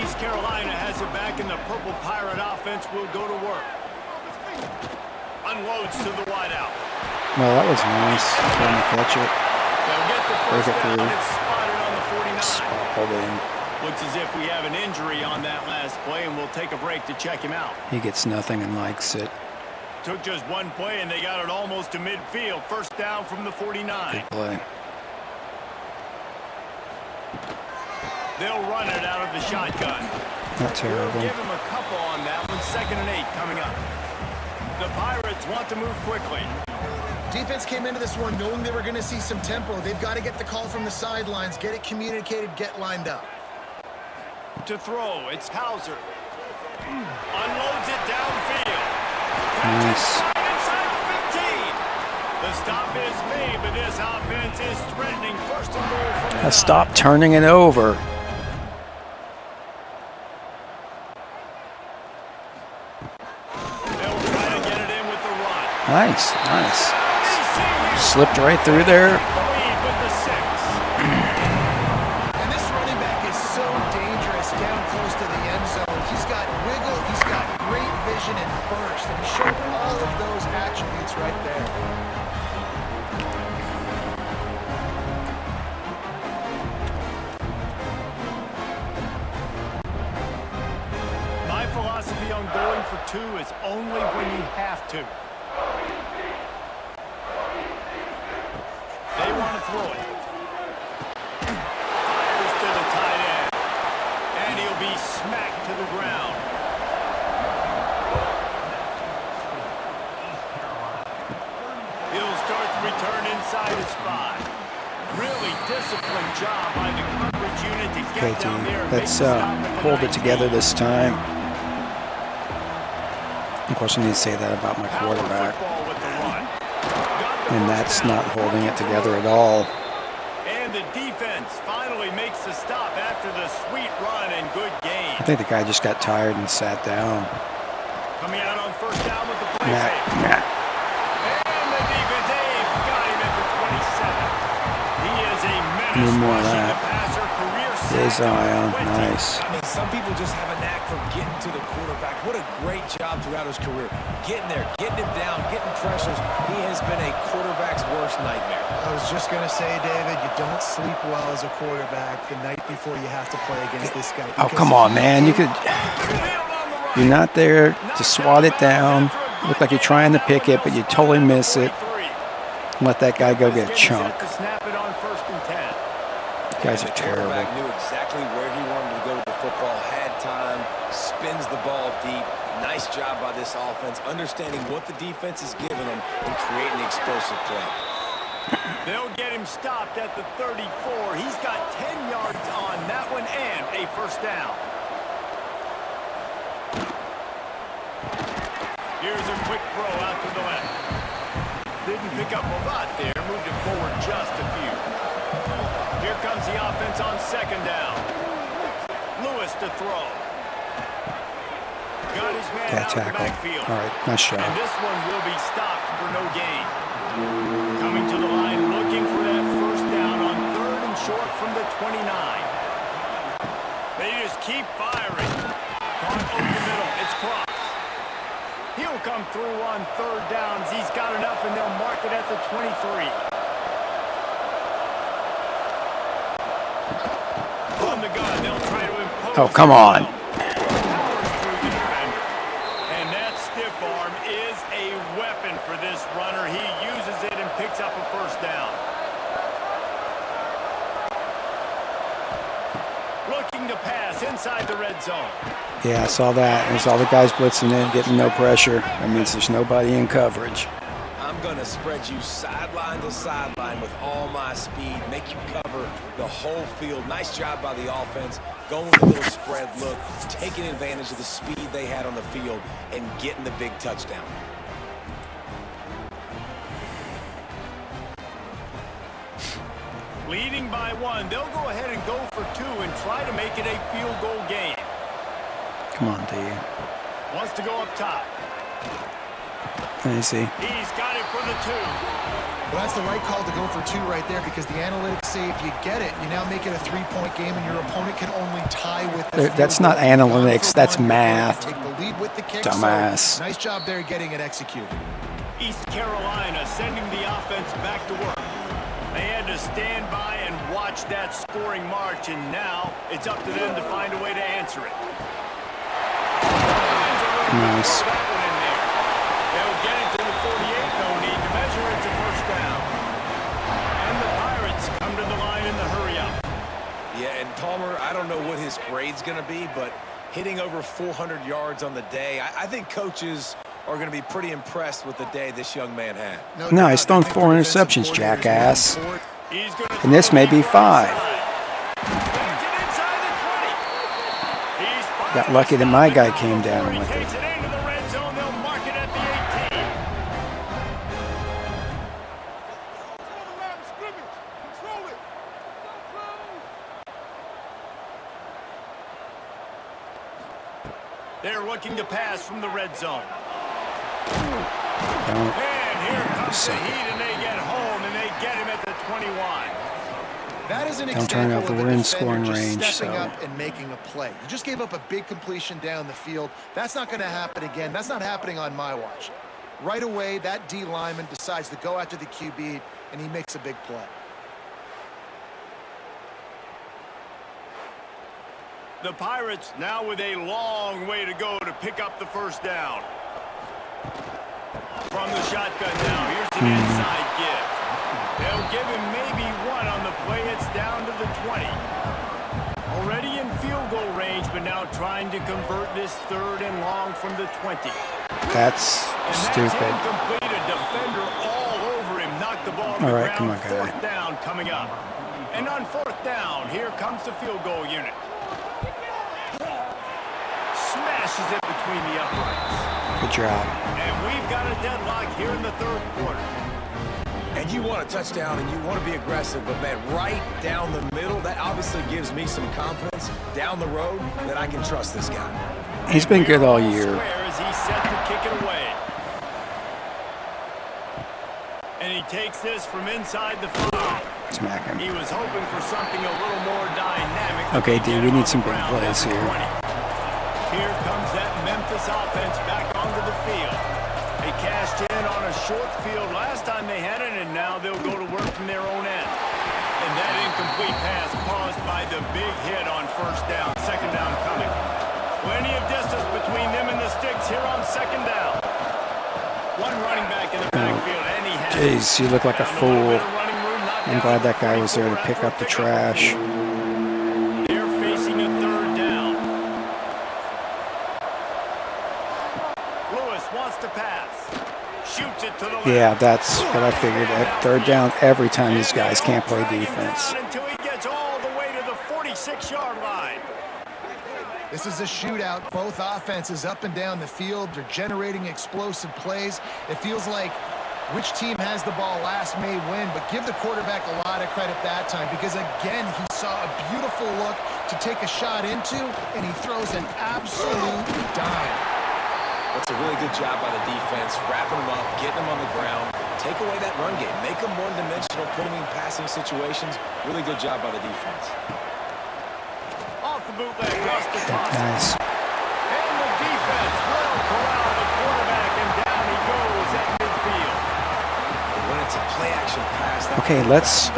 East Carolina has it back, and the Purple Pirate offense will go to work. Unloads to the wideout. Well, that was nice. Trying to catch it. They'll get the first down, and it's spotted on the 49. Looks as if we have an injury on that last play, and we'll take a break to check him out. He gets nothing and likes it. Took just 1 play, and they got it almost to midfield. First down from the 49. Good play. They'll run it out of the shotgun. Not terrible. We'll give him a couple on that one. 2nd and 8 coming up. The Pirates want to move quickly. Defense came into this one knowing they were going to see some tempo. They've got to get the call from the sidelines, get it communicated, get lined up. To throw, it's Hauser. Unloads it downfield. Nice. Inside the 15. The stop is made, but this offense is threatening. First and goal from the Stop turning it over. They'll try to get it in with the run. Nice, nice. Slipped right through there. Lead with the 6. And this running back is so dangerous down close to the end zone. He's got wiggle, he's got great vision and burst, and he showed all of those attributes right there. My philosophy on going for 2 is only when you have to. They want to throw it. Fires to the tight end. And he'll be smacked to the ground. He'll start the return inside his 5. Really disciplined job by the coverage unit to Okay, get down team. there and Let's make the stop at the hold it 19. together this time. Of course, I need to say that about my Power quarterback. football with the run. Got the And first that's down. not holding it together at all. And the defense finally makes the stop after the sweet run and good game. I think the guy just got tired and sat down. Coming out on first down with the play Nah, fake. nah. And the defense, they've got him at the 27. He is a menace Need more of rushing that. the passer, career Zion, nice. I mean, some people just have a knack for getting to the quarterback. What a great job throughout his career. Getting there, getting him down, getting pressures. He has been a quarterback's worst nightmare. I was just going to say, David, you don't sleep well as a quarterback the night before you have to play against this guy. Oh, come on, man. You're not there to swat it down. Look like you're trying to pick it, but you totally miss it. Let that guy go get chunked. You guys are terrible. The quarterback knew exactly where he wanted to go with the football, had time, spins the ball deep. Nice job by this offense, understanding what the defense is giving them and creating explosive play. They'll get him stopped at the 34. He's got 10 yards on that one and a first down. Here's a quick throw out to the left. Didn't pick up a lot there, moved it forward just a few. Here comes the offense on second down. Lewis to throw. Got his man out of the backfield. All right, nice shot. And this one will be stopped for no gain. Coming to the line, looking for that first down on third and short from the 29. They just keep firing. Caught over the middle. It's Cross. He'll come through on third down as he's got enough, and they'll mark it at the 23. On the gun, they'll try to impose. Oh, come on. And that stiff arm is a weapon for this runner. He uses it and picks up a first down. Looking to pass inside the red zone. Yeah, I saw that. There's all the guys blitzing in, getting no pressure. That means there's nobody in coverage. I'm going to spread you sideline to sideline with all my speed, make you cover the whole field. Nice job by the offense, going with a little spread look, taking advantage of the speed they had on the field and getting the big touchdown. Leading by one, they'll go ahead and go for two and try to make it a field goal game. Come on, D. Wants to go up top. Let me see. He's got it for the two. Well, that's the right call to go for two right there because the analytics say if you get it, you now make it a three-point game and your opponent can only tie with the That's not analytics, that's math. Take the lead with the kick. Dumbass. So, nice job there getting it executed. East Carolina sending the offense back to work. They had to stand by and watch that scoring march, and now it's up to them to find a way to answer it. Nice. They'll get it to the 48, no need to measure. It's a first down. And the Pirates come to the line in the hurry-up. Yeah, and Palmer, I don't know what his grade's going to be, but hitting over 400 yards on the day, I think coaches are going to be pretty impressed with the day this young man had. No, he's thrown 4 interceptions, jackass. And this may be 5. Got lucky that my guy came down with it. They're looking to pass from the red zone. Don't. And here comes the heat, and they get home, and they get him at the 21. That is an Don't turn out example that of we're a in defender scoring just range, stepping so. up and making a play. You just gave up a big completion down the field. That's not going to happen again. That's not happening on my watch. Right away, that D lineman decides to go after the QB, and he makes a big play. The Pirates now with a long way to go to pick up the first down. From the shotgun now, here's an inside give. They'll give him maybe one on the play. It's down to the 20. Already in field goal range, but now trying to convert this third and long from the 20. That's stupid. That's incomplete. A defender all over him. Knocked the ball to the ground. Come on, guy. Fourth down coming up. And on fourth down, here comes the field goal unit. Smashes it between the uprights. Good job. And we've got a deadlock here in the third quarter. And you want a touchdown and you want to be aggressive, but man, right down the middle, that obviously gives me some confidence down the road that I can trust this guy. He's been good all year. As he's set to kick it away. And he takes this from inside the 5. Smack him. He was hoping for something a little more dynamic. Okay, D, we need some big plays here. Here comes that Memphis offense back onto the field. They cashed in on a short field last time they had it, and now they'll go to work from their own end. And that incomplete pass caused by the big hit on first down. Second down coming. Plenty of distance between them and the sticks here on second down. One running back in the backfield, and he has Jeez, you look like a fool. I'm glad that guy was there to pick up the trash. They're facing a third down. Lewis wants to pass. Shoots it to the left. Yeah, that's what I figured. At third down, every time these guys can't play defense. Until he gets all the way to the 46-yard line. This is a shootout. Both offenses up and down the field. They're generating explosive plays. It feels like which team has the ball last may win, but give the quarterback a lot of credit that time because, again, he saw a beautiful look to take a shot into, and he throws an absolute dime. That's a really good job by the defense, wrapping them up, getting them on the ground, take away that run game, make them one-dimensional, put them in passing situations. Really good job by the defense. Off the bootleg, across the top. Nice. And the defense will corral the quarterback, and down he goes at midfield. When it's a play-action pass, Okay, let's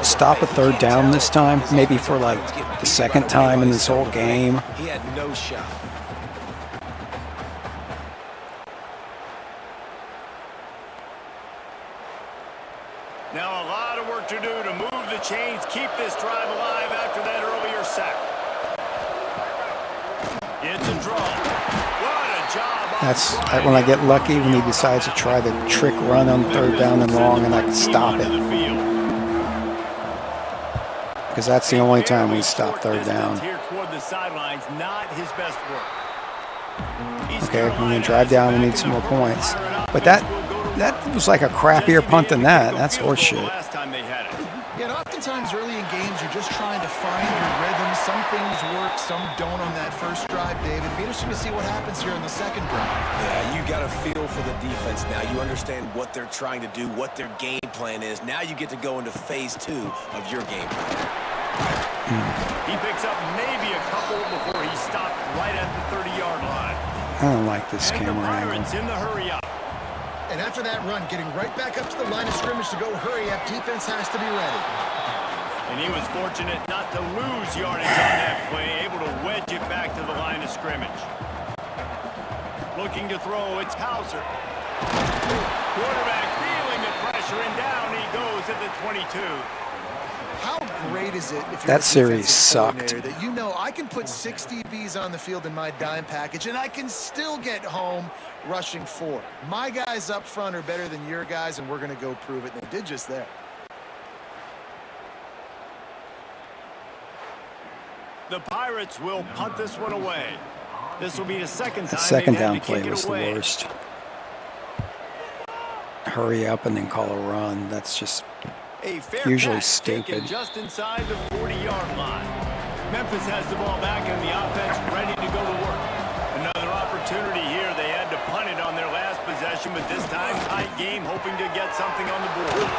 stop a third down this time, maybe for like the second time in this whole game. He had no shot. Now a lot of work to do to move the chains, keep this drive alive after that earlier sack. It's a draw. What a job. That's when I get lucky when he decides to try the trick run on third down and long, and I can stop it. Because that's the only time we stop third down. Here toward the sidelines, not his best work. Okay, when we drive down, we need some more points. But that was like a crappier punt than that. That's horseshit. Last time they had it. Yeah, and oftentimes early in games, you're just trying to find your rhythm. Some things work, some don't on that first drive, David. It'd be interesting to see what happens here in the second drive. Yeah, you got a feel for the defense now. You understand what they're trying to do, what their game plan is. Now you get to go into phase 2 of your game plan. He picks up maybe a couple before he stopped right at the 30-yard line. I don't like this And camera the angle. Pirates in the hurry up. And after that run, getting right back up to the line of scrimmage to go hurry up, defense has to be ready. And he was fortunate not to lose yardage on that play, able to wedge it back to the line of scrimmage. Looking to throw, it's Hauser. Quarterback feeling the pressure, and down he goes at the 22. How great is it if you're That a series defensive sucked. coordinator that you know I can put 6 DBs on the field in my dime package and I can still get home rushing 4. My guys up front are better than your guys, and we're going to go prove it. And they did just that. The Pirates will punt this one away. This will be the second time. The second they've had down to play kick it was the away. worst. Hurry up and then call a run. That's just A fair usually catch taken stupid. just inside the 40-yard line. Memphis has the ball back and the offense ready to go to work. Another opportunity here. They had to punt it on their last possession, but this time tight game, hoping to get something on the board.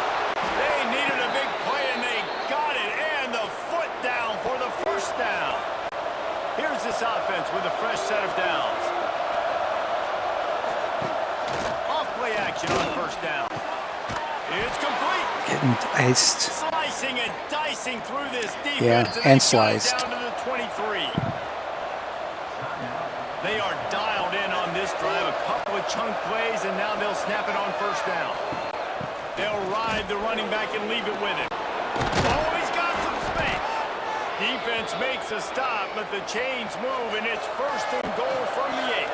They needed a big play and they got it, and the foot down for the first down. Here's this offense with a fresh set of downs. Off play action on first down. It's complete. Getting iced. Slicing and dicing through this defense. Yeah, they and got it sliced. down to the 23. They are dialed in on this drive. A couple of chunk plays, and now they'll snap it on first down. They'll ride the running back and leave it with him. Oh, he's got some space. Defense makes a stop, but the chains move, and it's first and goal from the 8.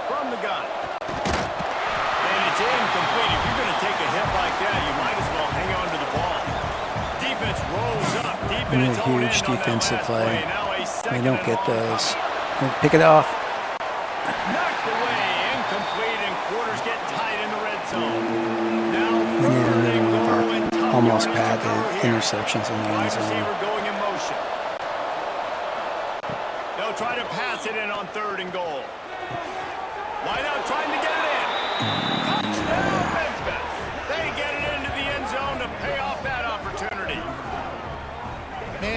From the gun. And it's incomplete. If you're going to take a hit like that, you might as well hang on to the ball. Defense rolls up deep in its own Huge end on that defensive last play. Now a We second don't and get long. those. Pick it off. Knocked away, incomplete, and quarters get tight in the red zone. Now We need third another and one of goal, our and tough almost yardage bad to cover here. interceptions in the end Wide zone. receiver going in motion. They'll try to pass it in on third and goal. Wide out trying to get it in. Touchdown, Memphis. They get it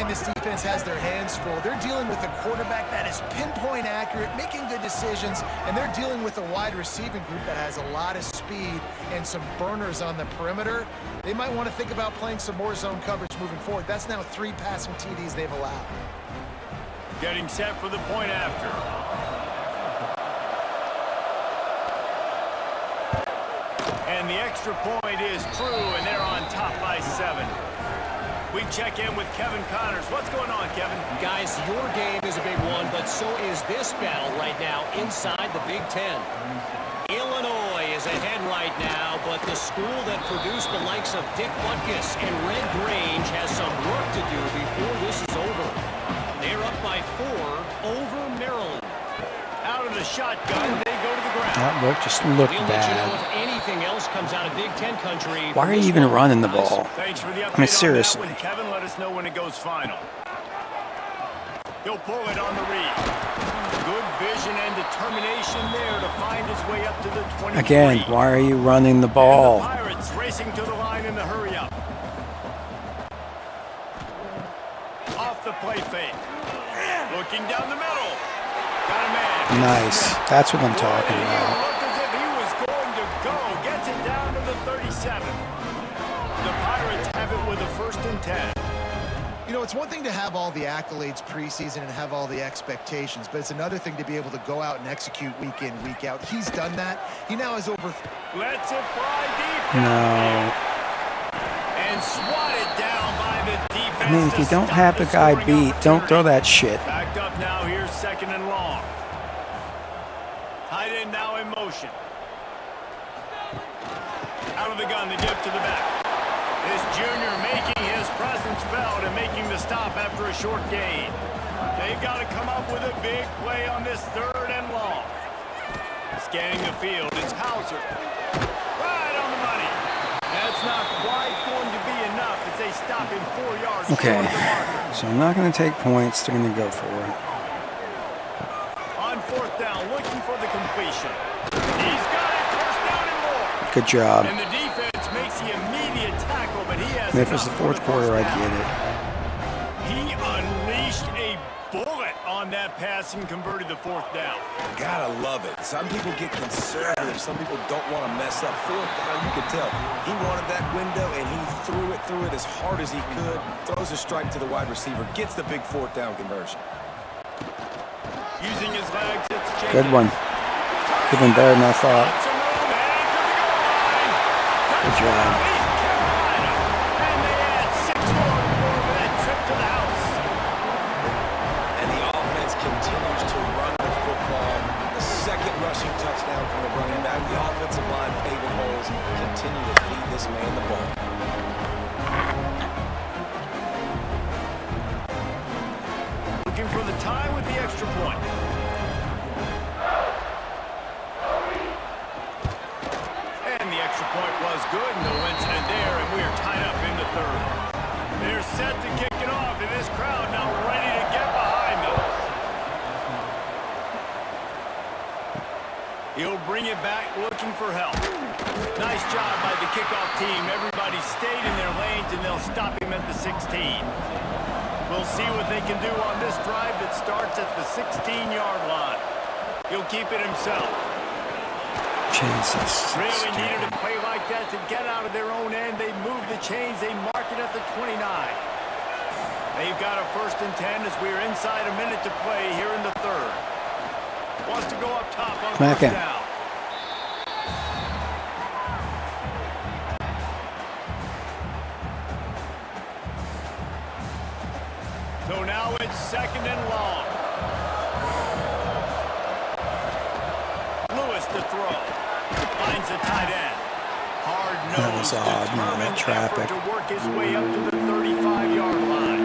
thing this defense has their hands full. They're dealing with a quarterback that is pinpoint accurate, making good decisions, and they're dealing with a wide receiving group that has a lot of speed and some burners on the perimeter. They might want to think about playing some more zone coverage moving forward. That's now 3 passing TDs they've allowed. Getting set for the point after. And the extra point is true, and they're on top by 7. We check in with Kevin Connors. What's going on, Kevin? Guys, your game is a big one, but so is this battle right now inside the Big Ten. Illinois is ahead right now, but the school that produced the likes of Dick Butkus and Red Grange has some work to do before this is over. They're up by 4 over Maryland. Out of the shotgun, they go to the ground. That looked We'll bad. let you know if anything else comes out of Big Ten country. Why are you even running the ball? Thanks for the update. I mean, seriously. On that one, Kevin, let us know when it goes final. He'll pull it on the read. Good vision and determination there to find his way up to the 23. Again, why are you running the ball? And the Pirates racing to the line in the hurry up. Off the play fake. Looking down the middle. Got a man. Nice. That's what I'm talking about. Looked as if he was going to go. Gets it down to the 37. The Pirates have it with a 1st and 10. You know, it's one thing to have all the accolades preseason and have all the expectations, but it's another thing to be able to go out and execute week in, week out. He's done that. He now has over... Lets it fly deep. No. And swatted down by the defense. I mean, if you don't have the guy beat, don't throw that shit. Backed up now. Here's 2nd and long. Tight end now in motion. Out of the gun, the dip to the back. This junior making his presence felt and making the stop after a short gain. They've got to come up with a big play on this 3rd and long. Scanning the field, it's Hauser. Right on the money. That's not quite going to be enough as they stop him 4 yards Okay, short of the marker. so I'm not going to take points. They're going to go for it. On 4th down, looking for the completion. He's got it, 1st down and more. Good job. And the defense makes the immediate tackle, but he has If it's the enough for 4th quarter, I first get down. it. He unleashed a bullet on that pass and converted the 4th down. Gotta love it. Some people get conservative. Some people don't want to mess up. 4th down, you could tell. He wanted that window, and he threw it as hard as he could. Throws a strike to the wide receiver. Gets the big 4th down conversion. Using his legs, it's Jenkins. Good one. Good one, better than I thought. Good job. And they add 6 more for that trip to the house. And the offense continues to run the football. The 2nd rushing touchdown from the running back. The offensive line paving holes. Continue to feed this man the ball. Looking for the tie with the extra point. And the extra point was good. No incident there, and we are tied up in the 3rd. They're set to kick it off, and this crowd now ready to get behind them. He'll bring it back looking for help. Nice job by the kickoff team. Everybody stayed in their lanes, and they'll stop him at the 16. We'll see what they can do on this drive that starts at the 16-yard line. He'll keep it himself. Jesus. Really needed a play like that to get out of their own end. They move the chains. They mark it at the 29. They've got a 1st and 10 as we're inside a minute to play here in the 3rd. Wants to go up top on 1st down. So now it's 2nd and long. Lewis to throw. Finds a tight end. That was odd, man, that traffic. To work his way up to the 35-yard line.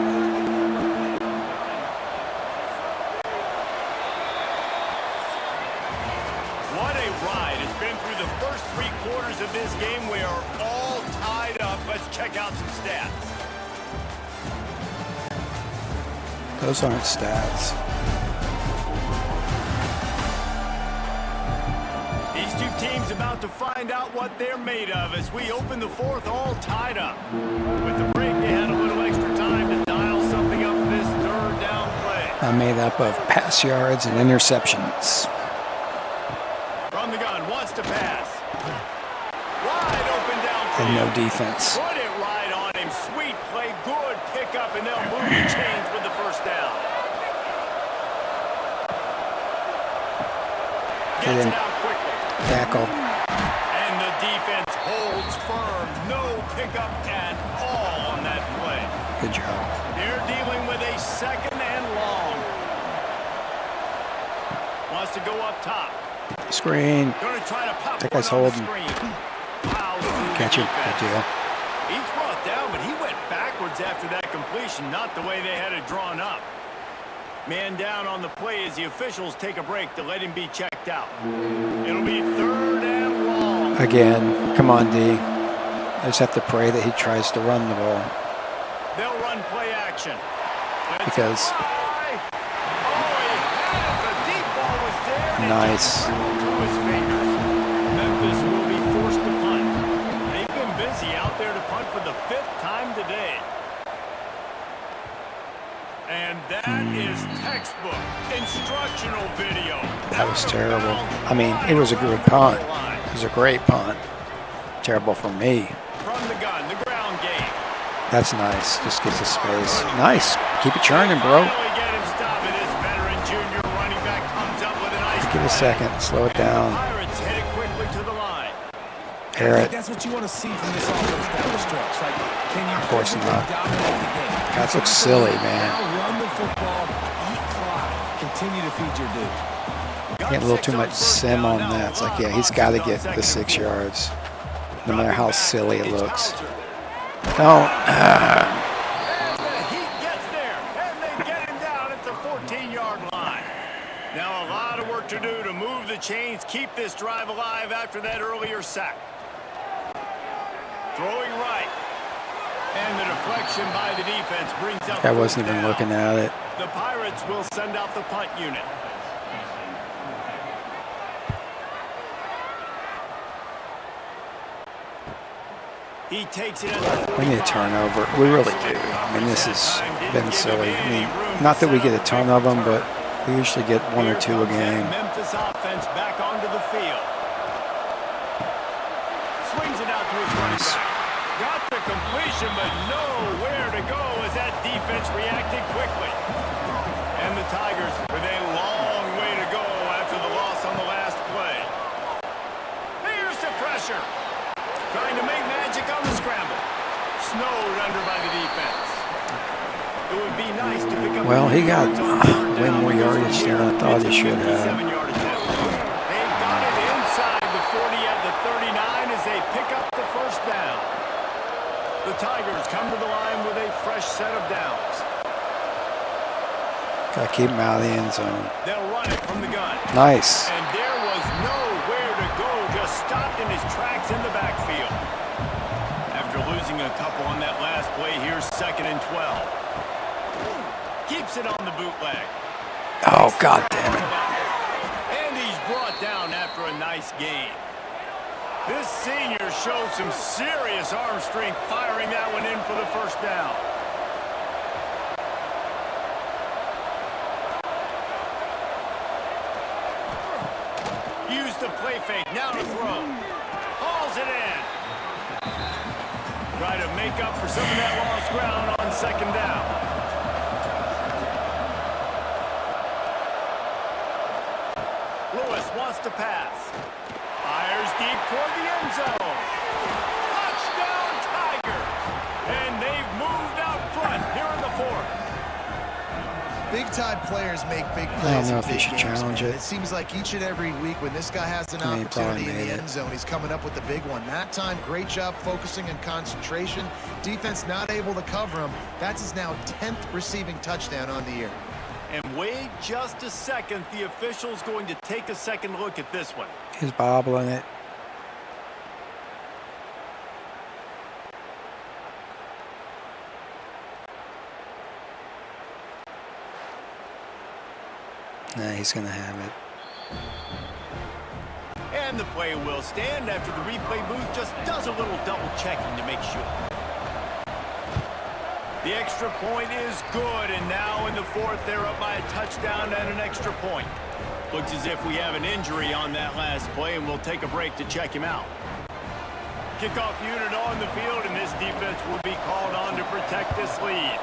What a ride. It's been through the first 3 quarters of this game. We are all tied up. Let's check out some stats. Those aren't stats. These 2 teams about to find out what they're made of as we open the 4th all tied up. With the break, they had a little extra time to dial something up made up of pass yards and interceptions. From the gun, wants to pass. Wide open downfield. And no defense. Put it right on him. Sweet play, good pickup, and they'll move the chains with the first down. Gets it out quickly. Tackle. And the defense holds firm. No pickup at all on that play. Good job. They're dealing with a second and long. Wants to go up top. Screen. Gonna try to pop That guy's one on the holding. screen. Fouls through Catch the him. Good defense. deal. He's brought down, but he went backwards after that completion, not the way they had it drawn up. Man down on the play as the officials take a break to let him be checked out. It'll be third and long. Again. Come on, D. I just have to pray that he tries to run the ball. They'll run play action. Because nice. Through his fingers. Memphis will be forced to punt. They've been busy out there to punt for the 5th time today. And that is textbook instructional video. That was terrible. I mean, it was a good punt. It was a great punt. Terrible for me. From the gun, the ground game. That's nice. Just gets the space. Nice. Keep it churning, bro. Finally get him stopping. His veteran junior running back comes up with a nice Give it a play. second. Slow it down. Pirates headed quickly to the line. Air it. That's what you want to see from this offense down the stretch. Like, can you Of course physically not. dominate the game? That looks silly, man. Now run the football, eat clock, continue to feed your dude. Getting a little too much sim on that. It's like, yeah, he's got to get the 6 yards, no matter how silly it looks. Don't. And the heat gets there, and they get him down at the 14-yard line. Now a lot of work to do to move the chains, keep this drive alive after that earlier sack. Throwing right. And the deflection by the defense brings up. I wasn't fourth even down. looking at it. The Pirates will send out the punt unit. He takes it at the We need a 45. turnover. We really do. I mean, this has been silly. I mean, not that we get a ton of them, but we usually get 1 or 2 a game. Memphis offense back onto the field. Swings it out to his running Nice. back. Got the completion, but nowhere to go as that defense reacted quickly. And the Tigers with a long way to go after the loss on the last play. Here's the pressure. Trying to make magic on the scramble. Snowed under by the defense. It would be nice to pick up. Well, he got way down more because yardage from than I here, thought he it's a should have. 57-yard attempt. They've got it inside the 40 at the 39 as they pick up the first down. The Tigers come to the line with a fresh set of downs. Got to keep him out of the end zone. They'll run it from the gun. Nice. And there was nowhere to go, just stopped in his tracks in the backfield. After losing a couple on that last play, here's 2nd and 12. Keeps it on the bootleg. Oh, God damn it. And he's brought down after a nice gain. This senior showed some serious arm strength firing that one in for the first down. Use the play fake, now to throw. Hauls it in. Try to make up for some of that lost ground on 2nd down. Lewis wants to pass. Fires deep toward the end zone. Touchdown Tigers! And they've moved out front here in the 4th. Big-time players make big I plays. don't know in if he big should games, challenge man. it. It seems like each and every week when this guy has an I mean, he probably opportunity in made the it. end zone, he's coming up with the big one. That time, great job focusing and concentration. Defense not able to cover him. That's his now 10th receiving touchdown on the year. And wait just a second. The official's going to take a second look at this one. He's bobbling it. Nah, he's going to have it. And the play will stand after the replay booth just does a little double checking to make sure. The extra point is good, and now in the fourth, they're up by a touchdown and an extra point. Looks as if we have an injury on that last play, and we'll take a break to check him out. Kickoff unit on the field, and this defense will be called on to protect this lead.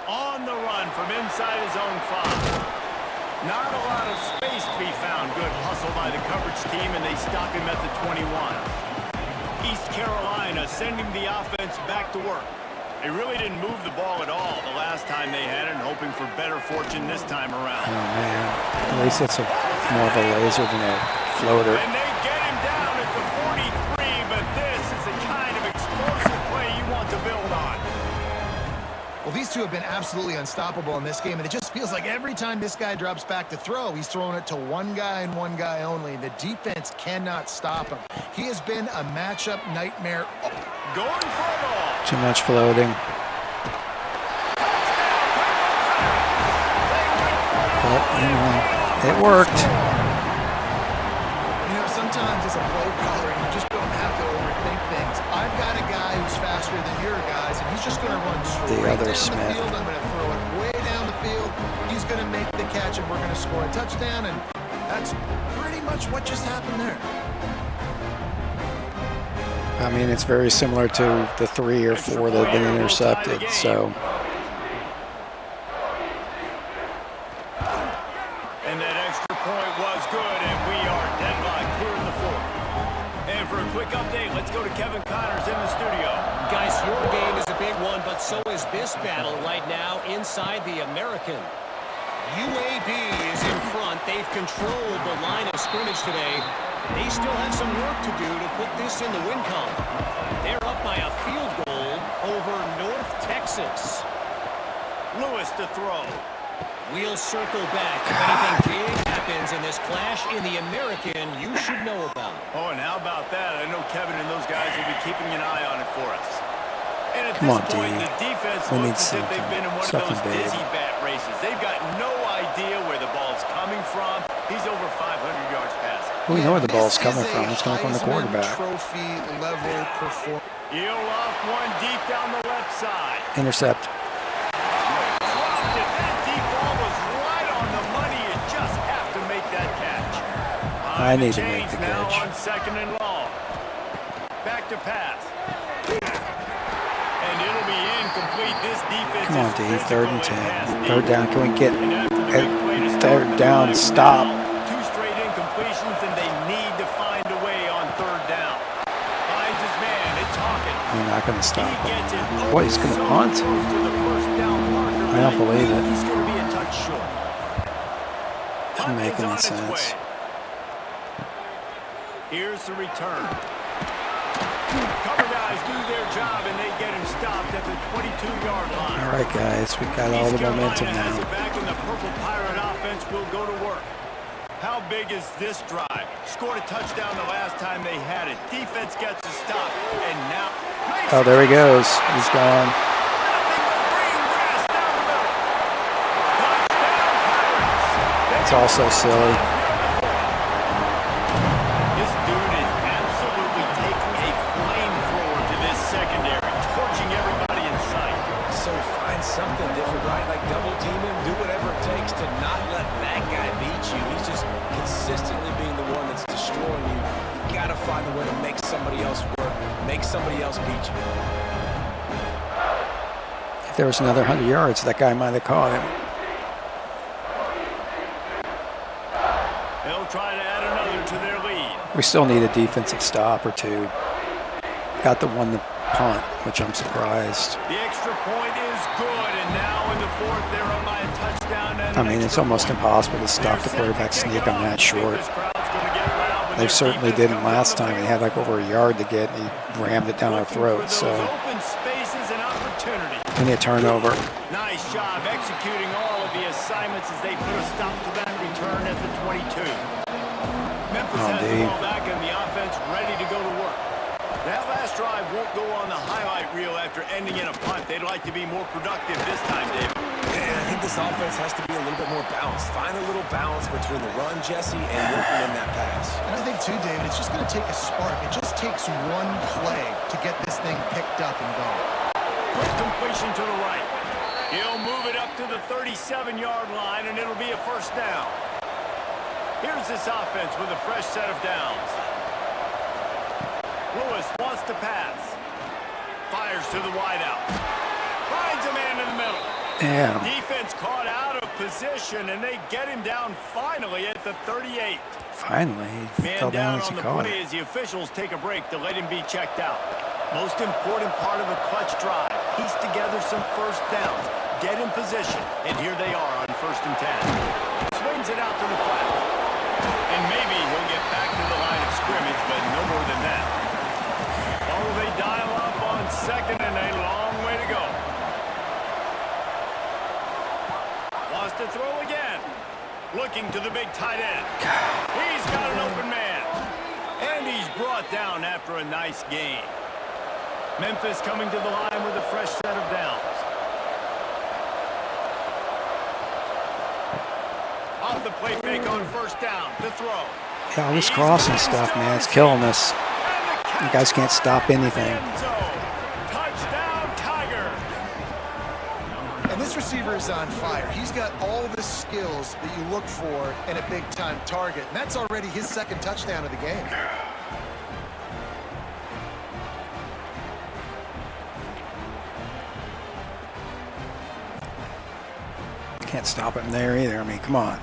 On the run from inside his own 5. Not a lot of space to be found. Good hustle by the coverage team, and they stop him at the 21. East Carolina sending the offense back to work. They really didn't move the ball at all the last time they had it, and hoping for better fortune this time around. Oh, man. At least it's more of a laser than a floater. And they get him down at the 43, but this is the kind of explosive play you want to build on. Well, these two have been absolutely unstoppable in this game, and it just feels like every time this guy drops back to throw, he's throwing it to one guy and one guy only. The defense cannot stop him. He has been a matchup nightmare. Going for it all. Too much floating. But, you know, it worked. You know, sometimes as a play caller, you just don't have to overthink things. I've got a guy who's faster than your guys, and he's just going to run straight down the field. I'm going to throw it way down the field. He's going to make the catch, and we're going to score a touchdown, and that's pretty much what just happened there. I mean, it's very similar to the 3 or 4 that have been intercepted, so. And that extra point was good, and we are deadlocked here in the fourth. And for a quick update, let's go to Kevin Connors in the studio. Guys, your game is a big one, but so is this battle right now inside the American. UAB is in front. They've controlled the line of scrimmage today. They still have some work to do to put this in the win column. They're up by a field goal over North Texas. Lewis to throw. We'll circle back. If anything big happens in this clash in the American, you should know about it. Oh, and how about that? I know Kevin and those guys will be keeping an eye on it for us. And at Come this on, point, D. the defense We need looks as if they've been in one of those big. dizzy bat races. They've got no idea where the ball's coming from. He's over 500 yards passing. We know where the ball's coming from. It's coming from the quarterback. Trophy level performance. He'll off one deep down the left side. Intercept. Dropped it. That deep ball was right on the money. You just have to make that catch. I need to make the now catch. on 2nd and long. Back to pass. And it'll be incomplete. This defense Come on, is D. physical 3rd and and 10. 3rd down. Can we get And after the big play to start 3rd the down? drive, Stop. 2 straight incompletions, and they need to find a way on 3rd down. Finds his man. It's Hawkins. You're not going to stop He gets it. him. What, he's going to punt? So close to the first down marker, I don't but believe think it. He's going to be a touch short. Doesn't make Punt is any on its sense. way. Here's the return. Cover guys do their job, and they get him stopped at the 22-yard line. All right, guys. We got all the momentum Has now. it back, and the Purple Pirate offense will go to work. How big is this drive? Scored a touchdown the last time they had it. Defense gets a stop, and now... Oh, there he goes. He's gone. Nothing but green grass down the middle. Touchdown, Pirates. It's also silly. This dude is absolutely taking a flamethrower to this secondary, torching everybody in sight. So find something different, right? Like double team him, do whatever it takes to not let that guy beat you. He's just consistently being the one that's destroying you. You gotta find a way to make somebody else work, make somebody else beat you. If there was another 100 yards, that guy might have caught him. They'll try to add another to their lead. We still need a defensive stop or 2. Got the one to punt, which I'm surprised. The extra point is good, and now in the fourth, they're up by a touchdown. And I mean, it's almost impossible to stop the quarterback sneak on that short. They certainly didn't last time. He had like over a yard to get, and he rammed it down our throats. So, open spaces and opportunity. and a turnover. Nice job executing all of the assignments as they put a stop to that return at the 22. Memphis has the ball back and the offense ready to go to work. That last drive won't go on the highlight reel after ending in a punt. They'd like to be more productive this time, David. And I think this offense has to be a little bit more balanced. Find a little balance between the run, Jesse, and working in that pass. And I think, too, David, it's just going to take a spark. It just takes one play to get this thing picked up and going. Quick completion to the right. He'll move it up to the 37-yard line, and it'll be a first down. Here's this offense with a fresh set of downs. Lewis wants to pass. Fires to the wideout. Finds a man in the middle. Damn. Defense caught out of position, and they get him down finally at the 38. Finally, he Man fell down down as he on the caught play it. as the officials take a break to let him be checked out. Most important part of a clutch drive. Piece together some first downs. Get in position, and here they are on 1st and 10. Swings it out to the flat. And maybe he'll get back to the line of scrimmage, but no more than that. Oh, they dial up on 2nd and a long way to go. Wants to throw again. Looking to the big tight end. He's got an open man. And he's brought down after a nice gain. Memphis coming to the line with a fresh set of downs. Off the play fake on 1st down. To throw. Yeah, all this crossing stuff, man, it's killing us. You guys can't stop anything. Touchdown, Tiger. And this receiver is on fire. He's got all the skills that you look for in a big-time target. And that's already his 2nd touchdown of the game. Can't stop him there either. I mean, come on.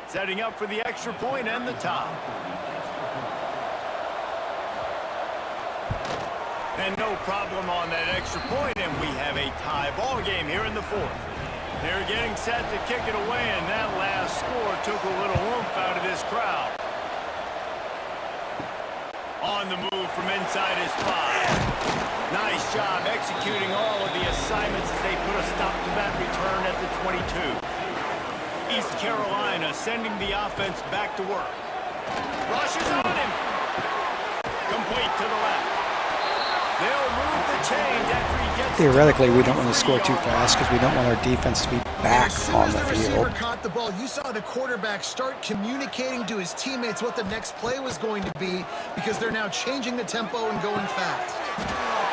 Setting up for the extra point and the top. And no problem on that extra point, and we have a tie ball game here in the 4th. They're getting set to kick it away, and that last score took a little oomph out of this crowd. On the move from inside his 5. Nice job executing all of the assignments as they put a stop to that return at the 22. East Carolina sending the offense back to work. Rushes on him. Complete to the left. They'll move the chains after he gets. Theoretically, we don't want to score too fast because we don't want our defense to be back on the As soon as the receiver field. caught the ball, you saw the quarterback start communicating to his teammates what the next play was going to be because they're now changing the tempo and going fast.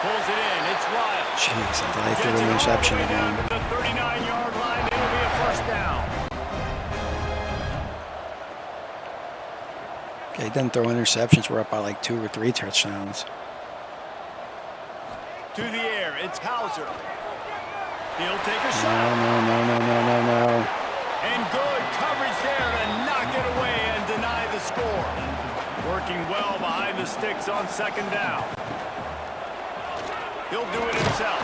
Pulls it in. It's Wild. Jeez, I thought they threw an interception again. To the 39-yard line. It'll be a first down. Okay, he didn't throw interceptions. We're up by like 2 or 3 touchdowns. To the air. It's Hauser. He'll take a No, shot. no. And good coverage there to knock it away and deny the score. Working well behind the sticks on 2nd down. He'll do it himself.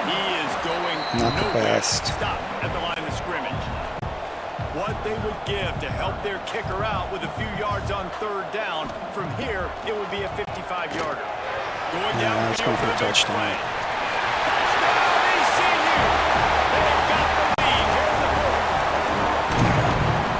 He is going Not the nowhere. best. Stop at the line of scrimmage. What they would give to help their kicker out with a few yards on 3rd down. From here, it would be a 55-yarder. Going down Yeah, it's going for a touchdown. Touchdown, ECU! They've got the lead here in the 4th.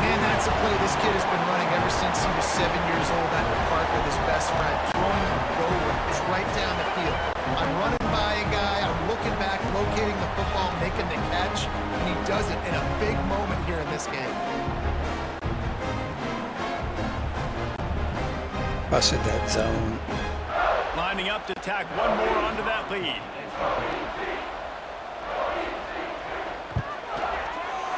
Man, that's a play this kid has been running ever since he was 7 years old at the park with his best friend. Throwing a go routes right down the field. I'm running by a guy, I'm looking back, locating the football, making the catch, and he does it in a big moment here in this game. Busted that zone. Lining up to tack one more onto that lead.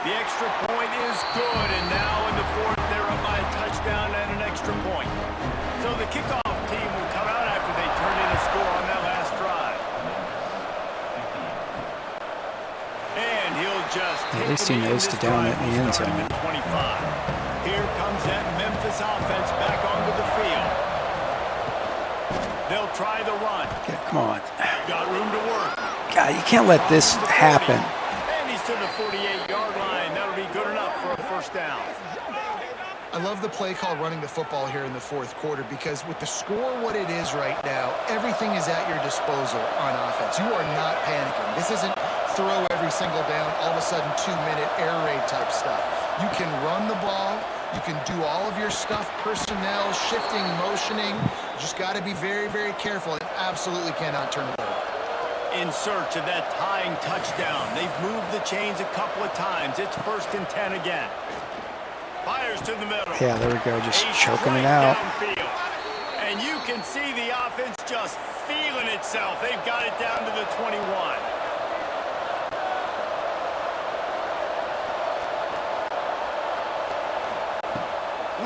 The extra point is good, and now in the 4th, they're up by a touchdown and an extra point. So the kickoff team will come out after they turn in a score on that last drive. And he'll just At least he knows to down it in the end zone. 25. Here comes that Memphis offense back onto the field. They'll try the run. Okay, come on. Got room to work. God, you can't let this happen. And he's to the 48-yard line. That'll be good enough for a first down. I love the play call running the football here in the 4th quarter because with the score what it is right now, everything is at your disposal on offense. You are not panicking. This isn't throw every single down, all of a sudden 2-minute air raid type stuff. You can run the ball. You can do all of your stuff, personnel, shifting, motioning. You just got to be very, very careful and absolutely cannot turn it over. in search of that tying touchdown. They've moved the chains a couple of times. It's 1st and 10 again. Fires to the middle. Yeah, there we go. Just choking it out. Downfield. And you can see the offense just feeling itself. They've got it down to the 21.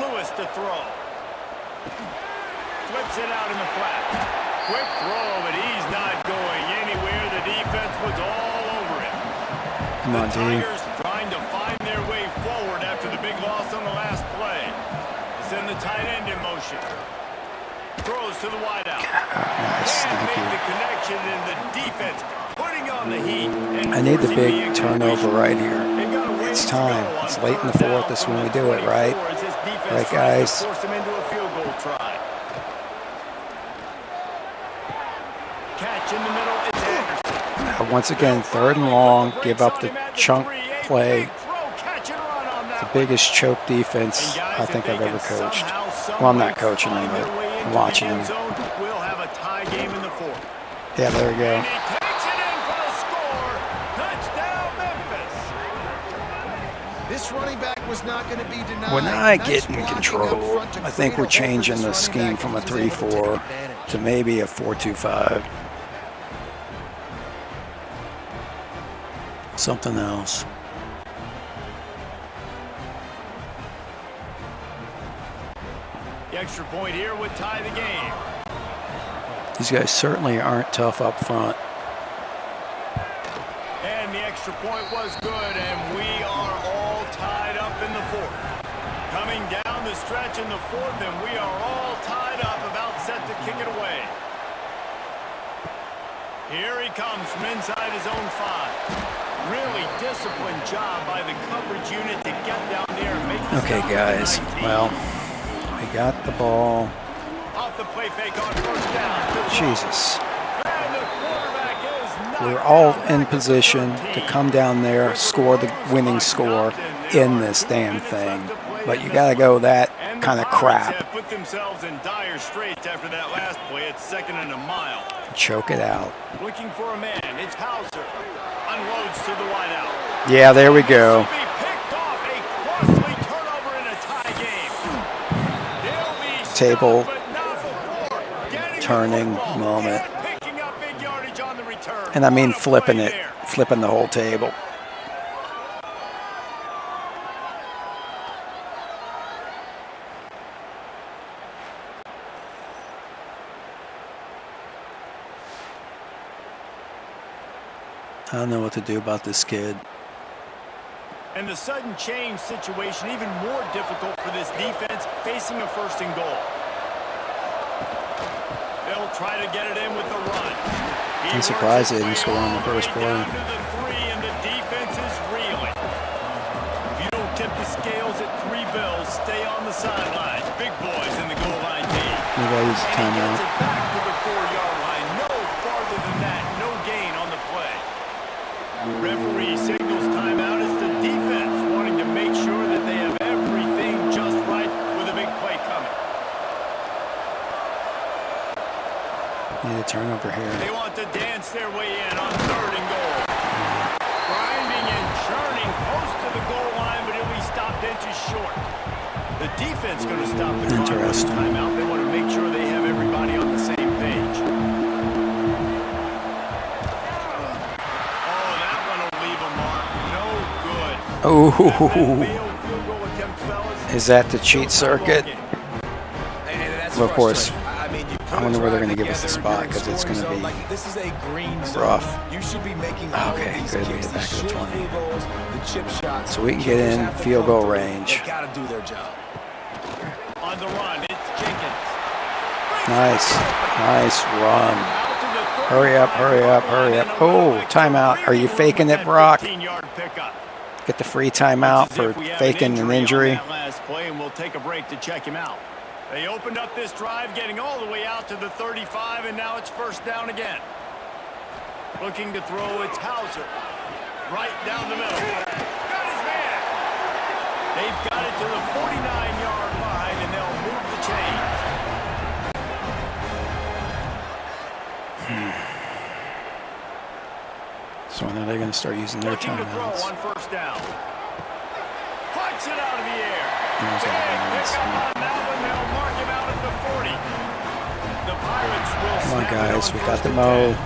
Lewis to throw. Flips it out in the flat. Quick throw, but he's not going anywhere. The defense was all over him. Come on, the dude. Tigers trying to find their way forward after the big loss on the last play. Send the tight end in motion. Throws to the wideout. Nice, thank you. The connection in the defense, putting on the heat. And I need the forcing big turnover right here. It's time. It's late in the 4th. This is when we do it, right? Right, guys. Force him into a field goal try. Catch in the middle. It's Anderson. Now, once again, 3rd and long. Give up the chunk play. The biggest choke defense I think I've ever coached. Well, I'm not coaching them, but I'm watching them. We'll have a tie game in the 4th. Yeah, there we go. And he takes it in for a score. Touchdown, Memphis. This running back was not going to be denied. When I Nice get in blocking control, up front to I think we're create a hole for changing this the running scheme back from a if he was able to take 3-4 advantage. to maybe a 4-2-5. Something else. The extra point here would tie the game. These guys certainly aren't tough up front. And the extra point was good, and we are all tied up in the 4th. Coming down the stretch in the 4th, and we are all tied up, about set to kick it away. Here he comes from inside his own 5. Really disciplined job by the coverage unit to get down there and make the Okay, stop guys. at 19. Well, we got the ball. Off the play fake on 1st down. Jesus. And the quarterback is knocked We're all down in at the position to 17. come down there, score the winning score in this damn thing. But you got to go that And the kind of Pirates crap. have put themselves in dire straits after that last play. It's 2nd and a mile. Choke it out. Looking for a man. It's Hauser. Unloads to the wideout. Yeah, there we go. This will be picked off. A costly turnover in a tie game. They'll be Table stopped, but not before getting the turning football moment. and picking up big yardage on the return. And I mean What a flipping play it, there. flipping the whole table. I don't know what to do about this kid. And the sudden change situation even more difficult for this defense facing a 1st and goal. They'll try to get it in with the run. I'm surprised they didn't score on the first play. Down to the 3, and the defense is reeling. If you don't tip the scales at 3 bills, stay on the sidelines. Big boys in the goal line team. You gotta use the And he timeout. gets it back to the 4-yard line. No farther than that. No gain on the play. Referee signals timeout. It's the defense wanting to make sure that they have everything just right with a big play coming. Need a turnover here. They want to dance their way in on 3rd and goal. Grinding and churning close to the goal line, but it'll be stopped inches short. The defense going to stop the clock with this Interesting. timeout. They want to make sure they have everybody on the same page. Oh, that one will leave a mark. No good. Oh, Failed field goal attempt, fellas. is that the cheat circuit? And that's Well, of course. frustrating. I mean, you put I wonder a where they're drive gonna give us the together, spot, you're in 'cause it's scoring gonna zone. be Like, this is a green zone. rough. You should be making all Okay, of these good. We kicks, get back these to the short 20. field goals, the chip shots. So we can get Kickers in have to field come goal through. range. They gotta do their job. On the run, it's Jenkins. Nice. Nice run. Out to the Hurry up, hurry up, hurry up. Oh, timeout. Are you faking it, Brock? 15-yard pickup. Get the free timeout Looks as for if we have faking an injury. on that last play, and we'll take a break to check him out. They opened up this drive, getting all the way out to the 35, and now it's 1st down again. Looking to throw, it's Hauser. Right down the middle. Got his man. They've got it to the 49-yard line, and they'll move the chains. one. Are they going to start using their timeouts? On first down. Flies it out of the air. There's Big Alabama. pickup on that one. They'll mark him out at the 40. The Pirates will Come on, snap it guys. on We got first the and Mo. 10.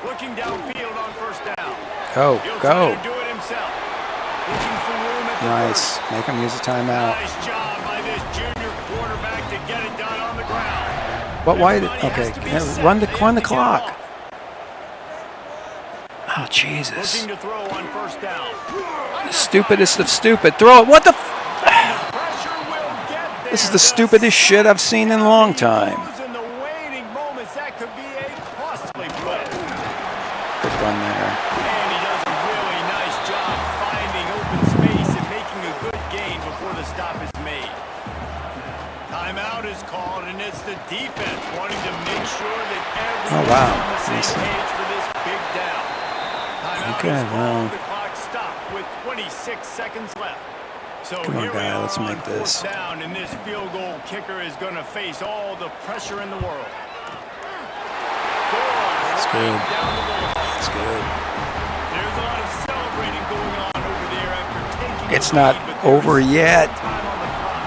Looking downfield on first down. Go, He'll go. try to do it himself. Looking for room at the Nice. Make him use a timeout. Nice job by this junior quarterback to get it done on the ground. But why? Everybody has Okay, to be set. run They the have to get clock. off. Oh, Jesus. Looking to throw on first down. The stupidest of stupid. Throw it. What the? Pressure will get there. This is the stupidest shit I've seen in a long time. In the waiting moments, that could be a costly play. Good run there. And he does a really nice job finding open space and making a good gain before the stop is made. Timeout is called, and it's the defense wanting to make sure that everyone's wow. on the same Nice. page for this big down. Timeout Okay, is well. called. The clock stopped with 26 seconds left. So Come on, here we guy, are let's on make this. fourth down, and this field goal kicker is going to face all the pressure in the world. That's good. Down the middle. That's good. There's a lot of celebrating going on over there after taking It's the not lead, but there's over still yet. time on the clock.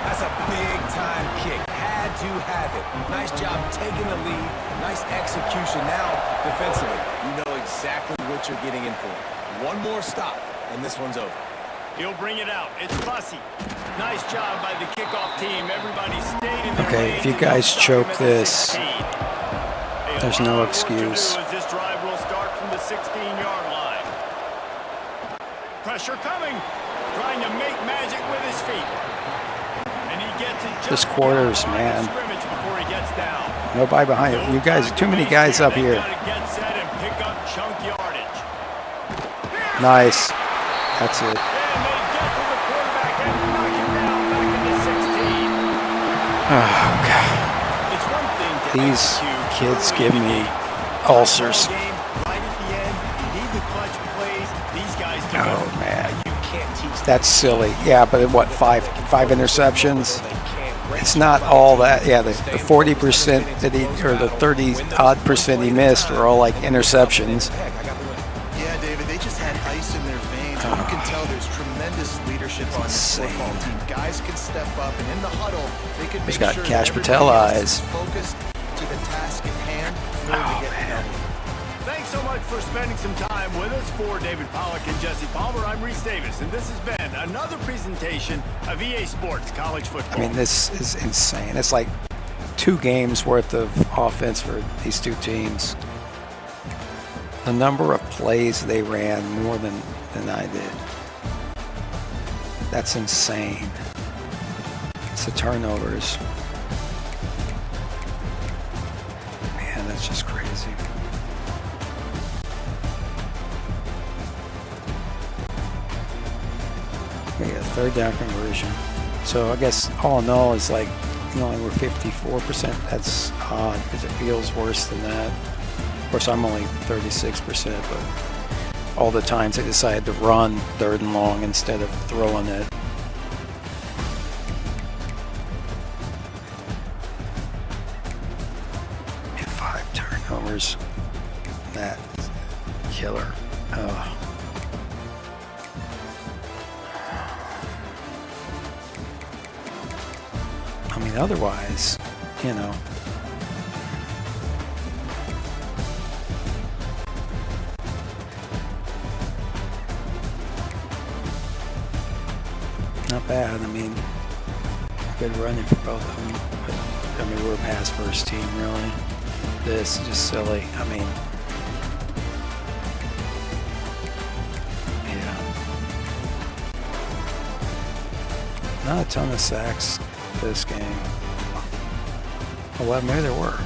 That's a big-time kick. Had to have it. Nice job taking the lead. Nice execution. Now, defensively, you know exactly what you're getting in for. One more stop, and this one's over. He'll bring it out. It's Bussy. Nice job by the kickoff team. Everybody stayed in their Okay, lanes if you and guys stopped choke him at the this, 16. A there's lot no of work to excuse. do as this drive will start from the 16-yard line. Pressure coming. Trying to make magic with his feet. And he gets it This just quarters, beyond the line of man. scrimmage before he gets down. Nobody behind you. You guys, too many guys up here. Get set and pick up chunk yardage. Nice. That's it. And they get to the quarterback and knock him down back into 16. Oh, God. It's one thing to These execute kids early give in the me game. ulcers. Game, right at the end, you need the clutch plays. These guys do Oh, it. man. You can't teach them. That's silly. Yeah, but what, five interceptions? They can't break It's not all that. Yeah, the 40% that he, or the 30-odd% he missed were all like interceptions. Yeah, David, they just had ice in their veins. You can tell there's tremendous leadership on this football team. Guys can step up, and in the huddle, they can He's make got sure Cash that Patel everybody else is eyes. focused to the task at hand. Oh, man. Thanks so much for spending some time with us. For David Pollack and Jesse Palmer, I'm Reese Davis, and this has been another presentation of EA Sports College Football. I mean, this is insane. It's like 2 games worth of offense for these two teams. The number of plays they ran more than I did. That's insane. It's the turnovers. Man, that's just crazy. We got a third down conversion. So I guess all in all, it's like, you know, we're 54%. That's odd because it feels worse than that. Of course, I'm only 36%, but all the times they decided to run third and long instead of throwing it. And 5 turnovers. That's killer. Oh. I mean, otherwise, you know. Not bad. I mean, good running for both of them. But, I mean, we're past first team, really. This is just silly. I mean, yeah. Not a ton of sacks this game. Well, maybe there were.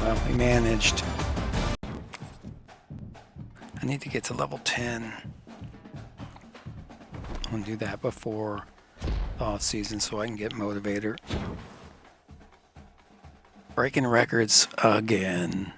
Well, we managed. need to get to level 10. I'm going to do that before the off season so I can get motivator. Breaking records again.